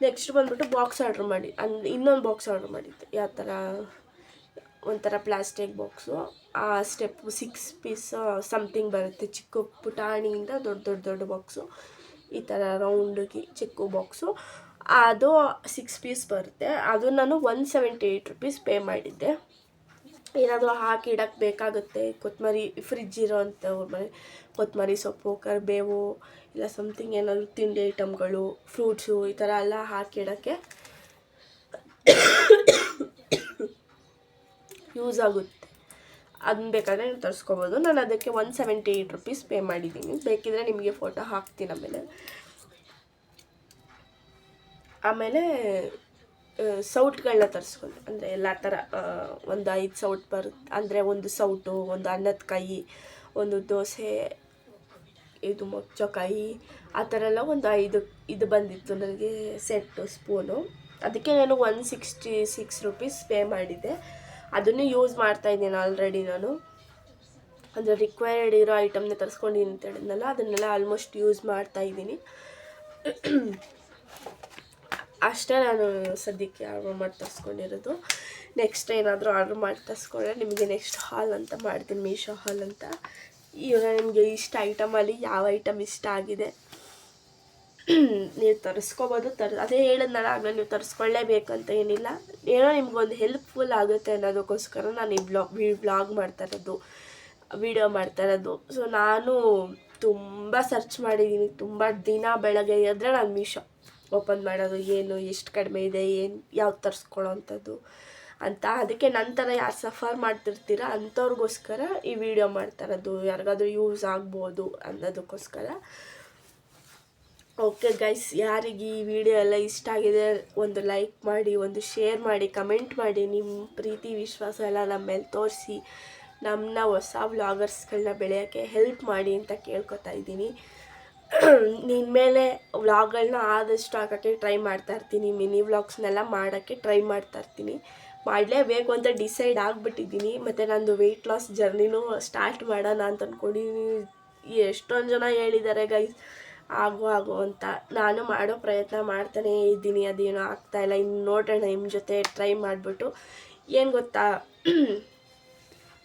ನೆಕ್ಸ್ಟ್ ಬಂದುಬಿಟ್ಟು ಬಾಕ್ಸ್ ಆರ್ಡ್ರ್ ಮಾಡಿ, ಇನ್ನೊಂದು ಬಾಕ್ಸ್ ಆರ್ಡ್ರ್ ಮಾಡಿದ್ದೆ. ಯಾವ ಥರ ಒಂಥರ ಪ್ಲಾಸ್ಟಿಕ್ ಬಾಕ್ಸು, ಆ ಸ್ಟೆಪ್ಪು 6 ಪೀಸ್ ಸಮಥಿಂಗ್ ಬರುತ್ತೆ. ಚಿಕ್ಕ ಪುಟಾಣಿಯಿಂದ ದೊಡ್ಡ ಬಾಕ್ಸು, ಈ ಥರ ರೌಂಡಿಗೆ ಚಿಕ್ಕ ಬಾಕ್ಸು, ಅದು 6 ಪೀಸ್ ಬರುತ್ತೆ. ಅದು ನಾನು 178 ರೂಪೀಸ್ ಪೇ ಮಾಡಿದ್ದೆ. ಏನಾದರೂ ಹಾಕಿ ಇಡೋಕ್ಕೆ ಬೇಕಾಗುತ್ತೆ, ಕೊತ್ತಂಬರಿ, ಫ್ರಿಜ್ ಇರೋ ಅಂಥ ಮನೆ ಕೊತ್ತಂಬರಿ ಸೊಪ್ಪು, ಕರಿಬೇವು, ಇಲ್ಲ ಸಮಥಿಂಗ್ ಏನಾದರೂ ತಿಂಡಿ ಐಟಮ್ಗಳು, ಫ್ರೂಟ್ಸು ಈ ಥರ ಎಲ್ಲ ಹಾಕಿಡೋಕ್ಕೆ ಯೂಸ್ ಆಗುತ್ತೆ. ಅದನ್ನ ಬೇಕಾದರೆ ನೀವು ತರಿಸ್ಕೊಬೋದು. ನಾನು ಅದಕ್ಕೆ 178 ರೂಪೀಸ್ ಪೇ ಮಾಡಿದ್ದೀನಿ. ಬೇಕಿದ್ರೆ ನಿಮಗೆ ಫೋಟೋ ಹಾಕ್ತೀನಿ ಆಮೇಲೆ ಸೌಟ್ಗಳನ್ನ ತರಿಸ್ಕೊಂಡು, ಅಂದರೆ ಎಲ್ಲ ಥರ ಒಂದು 5 ಸೌಟ್ ಬರುತ್ತೆ. ಅಂದರೆ ಒಂದು ಸೌಟು, ಒಂದು ಅನ್ನದ ಕೈ, ಒಂದು ದೋಸೆ ಇದು ಮೊಚ್ಚಕಾಯಿ, ಆ ಥರ ಎಲ್ಲ ಒಂದು 5 ಇದು ಬಂದಿತ್ತು ನನಗೆ ಸೆಟ್ಟು ಸ್ಪೂನು. ಅದಕ್ಕೆ ನಾನು 166 ರೂಪೀಸ್ ಪೇ ಮಾಡಿದ್ದೆ. ಅದನ್ನು ಯೂಸ್ ಮಾಡ್ತಾಯಿದ್ದೀನಿ ಆಲ್ರೆಡಿ ನಾನು. ಅಂದರೆ ರಿಕ್ವೈರ್ಡ್ ಇರೋ ಐಟಮ್ನ ತರಿಸ್ಕೊಂಡಿದ್ದೀನಿ ಅಂತ ಹೇಳಿದ್ನಲ್ಲ, ಅದನ್ನೆಲ್ಲ ಆಲ್ಮೋಸ್ಟ್ ಯೂಸ್ ಮಾಡ್ತಾಯಿದ್ದೀನಿ. ಅಷ್ಟೇ ನಾನು ಸದ್ಯಕ್ಕೆ ಆರ್ಡ್ರ್ ಮಾಡಿ ತರಿಸ್ಕೊಂಡಿರೋದು. ನೆಕ್ಸ್ಟ್ ಏನಾದರೂ ಆರ್ಡ್ರ್ ಮಾಡಿ ತರಿಸ್ಕೊಂಡ್ರೆ ನಿಮಗೆ ನೆಕ್ಸ್ಟ್ ಹಾಲ್ ಅಂತ ಮಾಡ್ತೀನಿ, ಮೀಶೋ ಹಾಲ್ ಅಂತ. ಇವಾಗ ನಿಮಗೆ ಇಷ್ಟ ಐಟಮಲ್ಲಿ ಯಾವ ಐಟಮ್ ಇಷ್ಟ ಆಗಿದೆ ನೀವು ತರಿಸ್ಕೊಬೋದು. ಅದೇ ಹೇಳಿದ್ನಲ್ಲ ಆಗ, ನೀವು ತರಿಸ್ಕೊಳ್ಳೇಬೇಕಂತ ಏನಿಲ್ಲ, ಏನೋ ನಿಮ್ಗೊಂದು ಹೆಲ್ಪ್ಫುಲ್ ಆಗುತ್ತೆ ಅನ್ನೋದಕ್ಕೋಸ್ಕರ ನಾನು ಈ ವ್ಲಾಗ್ ಮಾಡ್ತಾ ಇರೋದು, ವಿಡಿಯೋ ಮಾಡ್ತಾ ಇರೋದು. ಸೊ ನಾನು ತುಂಬ ಸರ್ಚ್ ಮಾಡಿದ್ದೀನಿ, ತುಂಬ ದಿನ ಬೆಳಗ್ಗೆ ಎದ್ದರೆ ನಾನು ಮೀಶೋ ಓಪನ್ ಮಾಡೋದು, ಏನು ಎಷ್ಟು ಕಡಿಮೆ ಇದೆ, ಏನು ಯಾವ್ದು ತರಿಸ್ಕೊಳ್ಳೋ ಅಂಥದ್ದು ಅಂತ. ಅದಕ್ಕೆ ನಂತರ ಯಾರು ಸಫರ್ ಮಾಡ್ತಿರ್ತೀರ ಅಂಥವ್ರಿಗೋಸ್ಕರ ಈ ವಿಡಿಯೋ ಮಾಡ್ತಾ ಇರೋದು, ಯಾರಿಗಾದ್ರೂ ಯೂಸ್ ಆಗ್ಬೋದು ಅನ್ನೋದಕ್ಕೋಸ್ಕರ. ಓಕೆ ಗೈಸ್, ಯಾರಿಗೆ ಈ ವಿಡಿಯೋ ಎಲ್ಲ ಇಷ್ಟ ಆಗಿದೆ ಒಂದು ಲೈಕ್ ಮಾಡಿ, ಒಂದು ಶೇರ್ ಮಾಡಿ, ಕಮೆಂಟ್ ಮಾಡಿ. ನಿಮ್ಮ ಪ್ರೀತಿ ವಿಶ್ವಾಸ ಎಲ್ಲ ನಮ್ಮ ಮೇಲೆ ತೋರಿಸಿ ನಮ್ಮನ್ನ ಹೊಸ ವ್ಲಾಗರ್ಸ್ಗಳನ್ನ ಬೆಳೆಯೋಕ್ಕೆ ಹೆಲ್ಪ್ ಮಾಡಿ ಅಂತ ಕೇಳ್ಕೊತಾ ಇದ್ದೀನಿ. ನಿನ್ನ ಮೇಲೆ ವ್ಲಾಗ್ಗಳನ್ನ ಆದಷ್ಟು ಹಾಕೋಕ್ಕೆ ಟ್ರೈ ಮಾಡ್ತಾಯಿರ್ತೀನಿ, ಮಿನಿ ವ್ಲಾಗ್ಸ್ನೆಲ್ಲ ಮಾಡೋಕ್ಕೆ ಟ್ರೈ ಮಾಡ್ತಾಯಿರ್ತೀನಿ. ಮಾಡಲೇಬೇಕು ಅಂತ ಡಿಸೈಡ್ ಆಗಿಬಿಟ್ಟಿದ್ದೀನಿ. ಮತ್ತು ನಂದು ವೆಯ್ಟ್ ಲಾಸ್ ಜರ್ನಿನೂ ಸ್ಟಾರ್ಟ್ ಮಾಡೋಣ ಅಂತ ಅಂದ್ಕೊಂಡಿದ್ದೀನಿ. ಎಷ್ಟೊಂದು ಜನ ಹೇಳಿದ್ದಾರೆ ಗೈಸ್ ಆಗೋ ಅಂತ. ನಾನು ಮಾಡೋ ಪ್ರಯತ್ನ ಮಾಡ್ತಾನೇ ಇದ್ದೀನಿ, ಅದೇನೋ ಆಗ್ತಾಯಿಲ್ಲ. ಇನ್ನು ನೋಡೋಣ, ನಿಮ್ಮ ಜೊತೆ ಟ್ರೈ ಮಾಡಿಬಿಟ್ಟು. ಏನು ಗೊತ್ತಾ,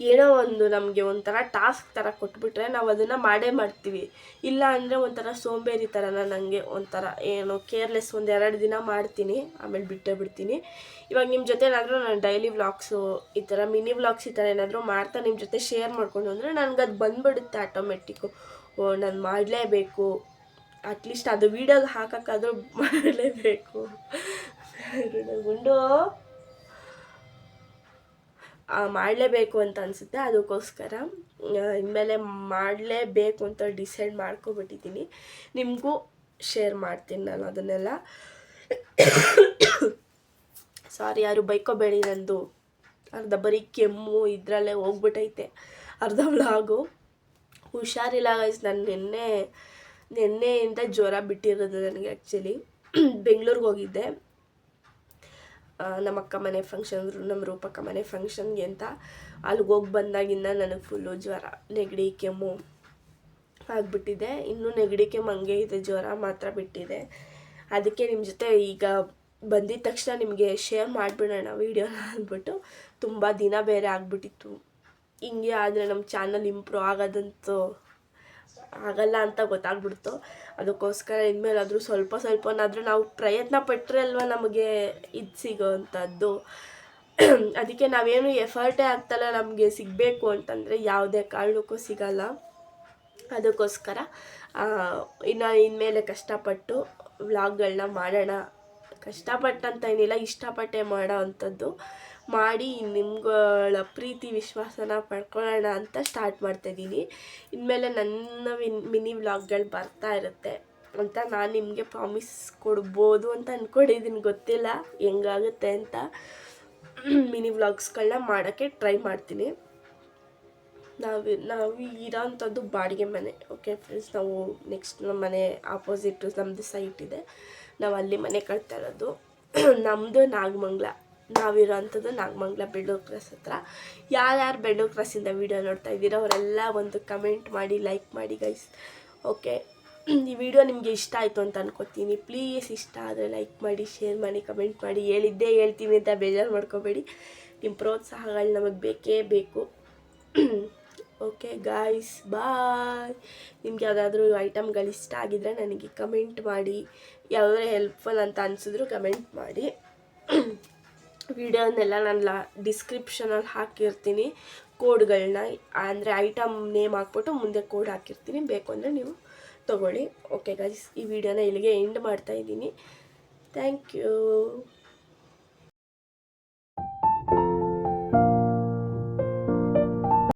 ಏನೋ ಒಂದು ನಮಗೆ ಒಂಥರ ಟಾಸ್ಕ್ ಥರ ಕೊಟ್ಬಿಟ್ರೆ ನಾವು ಅದನ್ನು ಮಾಡೇ ಮಾಡ್ತೀವಿ. ಇಲ್ಲ ಅಂದರೆ ಒಂಥರ ಸೋಂಬೇರಿ ಥರನ, ನನಗೆ ಒಂಥರ ಏನೋ ಕೇರ್ಲೆಸ್. 1-2 ದಿನ ಮಾಡ್ತೀನಿ, ಆಮೇಲೆ ಬಿಟ್ಟೇ ಬಿಡ್ತೀನಿ. ಇವಾಗ ನಿಮ್ಮ ಜೊತೆ ಏನಾದರೂ ನಾನು ಡೈಲಿ ವ್ಲಾಗ್ಸು, ಈ ಥರ ಮಿನಿ ವ್ಲಾಗ್ಸ್ ಈ ಥರ ಏನಾದರೂ ಮಾಡ್ತಾ ನಿಮ್ಮ ಜೊತೆ ಶೇರ್ ಮಾಡ್ಕೊಂಡು ಅಂದರೆ ನನಗದು ಬಂದುಬಿಡುತ್ತೆ ಆಟೋಮೆಟಿಕ್ಕು. ನಾನು ಮಾಡಲೇಬೇಕು, ಅಟ್ಲೀಸ್ಟ್ ಅದು ವೀಡಿಯೋಗೆ ಹಾಕೋಕ್ಕಾದರೂ ಮಾಡಲೇಬೇಕು. ಗುಂಡು ಮಾಡಲೇಬೇಕು ಅಂತ ಅನಿಸುತ್ತೆ. ಅದಕ್ಕೋಸ್ಕರ ಇನ್ಮೇಲೆ ಮಾಡಲೇಬೇಕು ಅಂತ ಡಿಸೈಡ್ ಮಾಡ್ಕೊಬಿಟ್ಟಿದ್ದೀನಿ. ನಿಮಗೂ ಶೇರ್ ಮಾಡ್ತೀನಿ ನಾನು ಅದನ್ನೆಲ್ಲ. ಸಾರಿ, ಯಾರು ಬೈಕೋಬೇಡಿ, ನಂದು ಅರ್ಧ ಬರೀ ಕೆಮ್ಮು ಇದರಲ್ಲೇ ಹೋಗ್ಬಿಟ್ಟೈತೆ ಅರ್ಧ ವ್ಲಾಗು. ಹುಷಾರಿಲ್ಲ ಗೈಸ್, ನಾನು ನಿನ್ನೆಯಿಂದ ಜ್ವರ ಬಿಟ್ಟಿರೋದು ನನಗೆ. ಆ್ಯಕ್ಚುಲಿ ಬೆಂಗಳೂರಿಗೆ ಹೋಗಿದ್ದೆ, ನಮ್ಮ ಅಕ್ಕ ಮನೆ ಫಂಕ್ಷನ್, ನಮ್ಮ ರೂಪಕ್ಕ ಮನೆ ಫಂಕ್ಷನ್ಗೆ ಅಂತ. ಅಲ್ಲಿಗೆ ಹೋಗಿ ಬಂದಾಗಿಂದ ನನಗೆ ಫುಲ್ಲು ಜ್ವರ, ನೆಗಡಿ, ಕೆಮ್ಮು ಆಗಿಬಿಟ್ಟಿದೆ. ಇನ್ನೂ ನೆಗಡಿ ಕೆಮ್ಮು ಹಂಗೆ ಇದೆ, ಜ್ವರ ಮಾತ್ರ ಬಿಟ್ಟಿದೆ. ಅದಕ್ಕೆ ನಿಮ್ಮ ಜೊತೆ ಈಗ ಬಂದಿದ್ದ ತಕ್ಷಣ ನಿಮಗೆ ಶೇರ್ ಮಾಡಿಬಿಡೋಣ ವೀಡಿಯೋನ ಅಂದ್ಬಿಟ್ಟು. ತುಂಬ ದಿನ ಬೇರೆ ಆಗಿಬಿಟ್ಟಿತ್ತು, ಹಿಂಗೆ ಆದರೆ ನಮ್ಮ ಚಾನಲ್ ಇಂಪ್ರೂವ್ ಆಗೋದಂತೂ ಆಗಲ್ಲ ಅಂತ ಗೊತ್ತಾಗ್ಬಿಡ್ತು. ಅದಕ್ಕೋಸ್ಕರ ಇನ್ಮೇಲಾದರೂ ಸ್ವಲ್ಪನಾದರೂ ನಾವು ಪ್ರಯತ್ನ ಪಟ್ಟರೆ ಅಲ್ವ ನಮಗೆ ಇದು ಸಿಗೋ ಅಂಥದ್ದು. ಅದಕ್ಕೆ ನಾವೇನು ಎಫರ್ಟೇ ಆಗ್ತಲ್ಲ ನಮಗೆ ಸಿಗಬೇಕು ಅಂತಂದರೆ ಯಾವುದೇ ಕಾರಣಕ್ಕೂ ಸಿಗಲ್ಲ. ಅದಕ್ಕೋಸ್ಕರ ಇನ್ಮೇಲೆ ಕಷ್ಟಪಟ್ಟು ವ್ಲಾಗ್ಗಳನ್ನ ಮಾಡೋಣ. ಕಷ್ಟಪಟ್ಟಂತ ಏನಿಲ್ಲ, ಇಷ್ಟಪಟ್ಟೆ ಮಾಡೋ ಅಂಥದ್ದು ಮಾಡಿ ನಿಮ್ಗಳ ಪ್ರೀತಿ ವಿಶ್ವಾಸನ ಪಡ್ಕೊಳ್ಳೋಣ ಅಂತ ಸ್ಟಾರ್ಟ್ ಮಾಡ್ತಾಯಿದ್ದೀನಿ. ಇನ್ಮೇಲೆ ನನ್ನ ಮಿನಿ ವ್ಲಾಗ್ಗಳು ಬರ್ತಾ ಇರುತ್ತೆ ಅಂತ ನಾನು ನಿಮಗೆ ಪ್ರಾಮಿಸ್ ಕೊಡ್ಬೋದು ಅಂತ ಅಂದ್ಕೊಂಡಿದ್ದೀನಿ. ಗೊತ್ತಿಲ್ಲ ಹೆಂಗಾಗುತ್ತೆ ಅಂತ. ಮಿನಿ ವ್ಲಾಗ್ಸ್ಗಳನ್ನ ಮಾಡೋಕ್ಕೆ ಟ್ರೈ ಮಾಡ್ತೀನಿ. ನಾವು ಇರೋ ಅಂಥದ್ದು ಬಾಡಿಗೆ ಮನೆ. ಓಕೆ ಫ್ರೆಂಡ್ಸ್, ನಾವು ನೆಕ್ಸ್ಟ್ ನಮ್ಮ ಮನೆ ಆಪೋಸಿಟ್ ನಮ್ಮದು ಸೈಟ್ ಇದೆ, ನಾವು ಅಲ್ಲಿ ಮನೆ ಕಟ್ತಾ ಇರೋದು. ನಮ್ಮದು ನಾಗಮಂಗಲ, ನಾವಿರೋ ಅಂಥದ್ದು ನಾಗಮಂಗಲ ಬೆಳ್ಳೂರು ಕ್ರಾಸ್ ಹತ್ರ. ಯಾರ್ಯಾರು ಬೆಳ್ಳೂರು ಕ್ರಾಸಿಂದ ವೀಡಿಯೋ ನೋಡ್ತಾ ಇದ್ದೀರೋ ಅವರೆಲ್ಲ ಒಂದು ಕಮೆಂಟ್ ಮಾಡಿ, ಲೈಕ್ ಮಾಡಿ ಗೈಸ್. ಓಕೆ, ಈ ವಿಡಿಯೋ ನಿಮಗೆ ಇಷ್ಟ ಆಯಿತು ಅಂತ ಅನ್ಕೋತೀನಿ. ಪ್ಲೀಸ್ ಇಷ್ಟ ಆದರೆ ಲೈಕ್ ಮಾಡಿ, ಶೇರ್ ಮಾಡಿ, ಕಮೆಂಟ್ ಮಾಡಿ. ಹೇಳ್ತೀನಿ ಅಂತ ಬೇಜಾರು ಮಾಡ್ಕೋಬೇಡಿ. ನಿಮ್ಮ ಪ್ರೋತ್ಸಾಹಗಳು ನಮಗೆ ಬೇಕೇ ಬೇಕು. ಓಕೆ ಗಾಯ್ಸ್, ಬಾಯ್. ನಿಮ್ಗೆ ಯಾವುದಾದ್ರೂ ಐಟಮ್ಗಳು ಇಷ್ಟ ಆಗಿದ್ರೆ ನನಗೆ ಕಮೆಂಟ್ ಮಾಡಿ. ಯಾವುದೇ ಹೆಲ್ಪ್ಫುಲ್ ಅಂತ ಅನಿಸಿದ್ರು ಕಮೆಂಟ್ ಮಾಡಿ. ವಿಡಿಯೋನೆಲ್ಲ ನಾನು ಡಿಸ್ಕ್ರಿಪ್ಷನಲ್ಲಿ ಹಾಕಿರ್ತೀನಿ ಕೋಡ್ಗಳನ್ನ. ಅಂದರೆ ಐಟಮ್ ನೇಮ್ ಹಾಕ್ಬಿಟ್ಟು ಮುಂದೆ ಕೋಡ್ ಹಾಕಿರ್ತೀನಿ, ಬೇಕು ಅಂದರೆ ನೀವು ತೊಗೊಳ್ಳಿ. ಓಕೆ ಗೈಸ್, ಈ ವಿಡಿಯೋನ ಇಲ್ಲಿಗೆ ಎಂಡ್ ಮಾಡ್ತಾಯಿದ್ದೀನಿ. Thank you.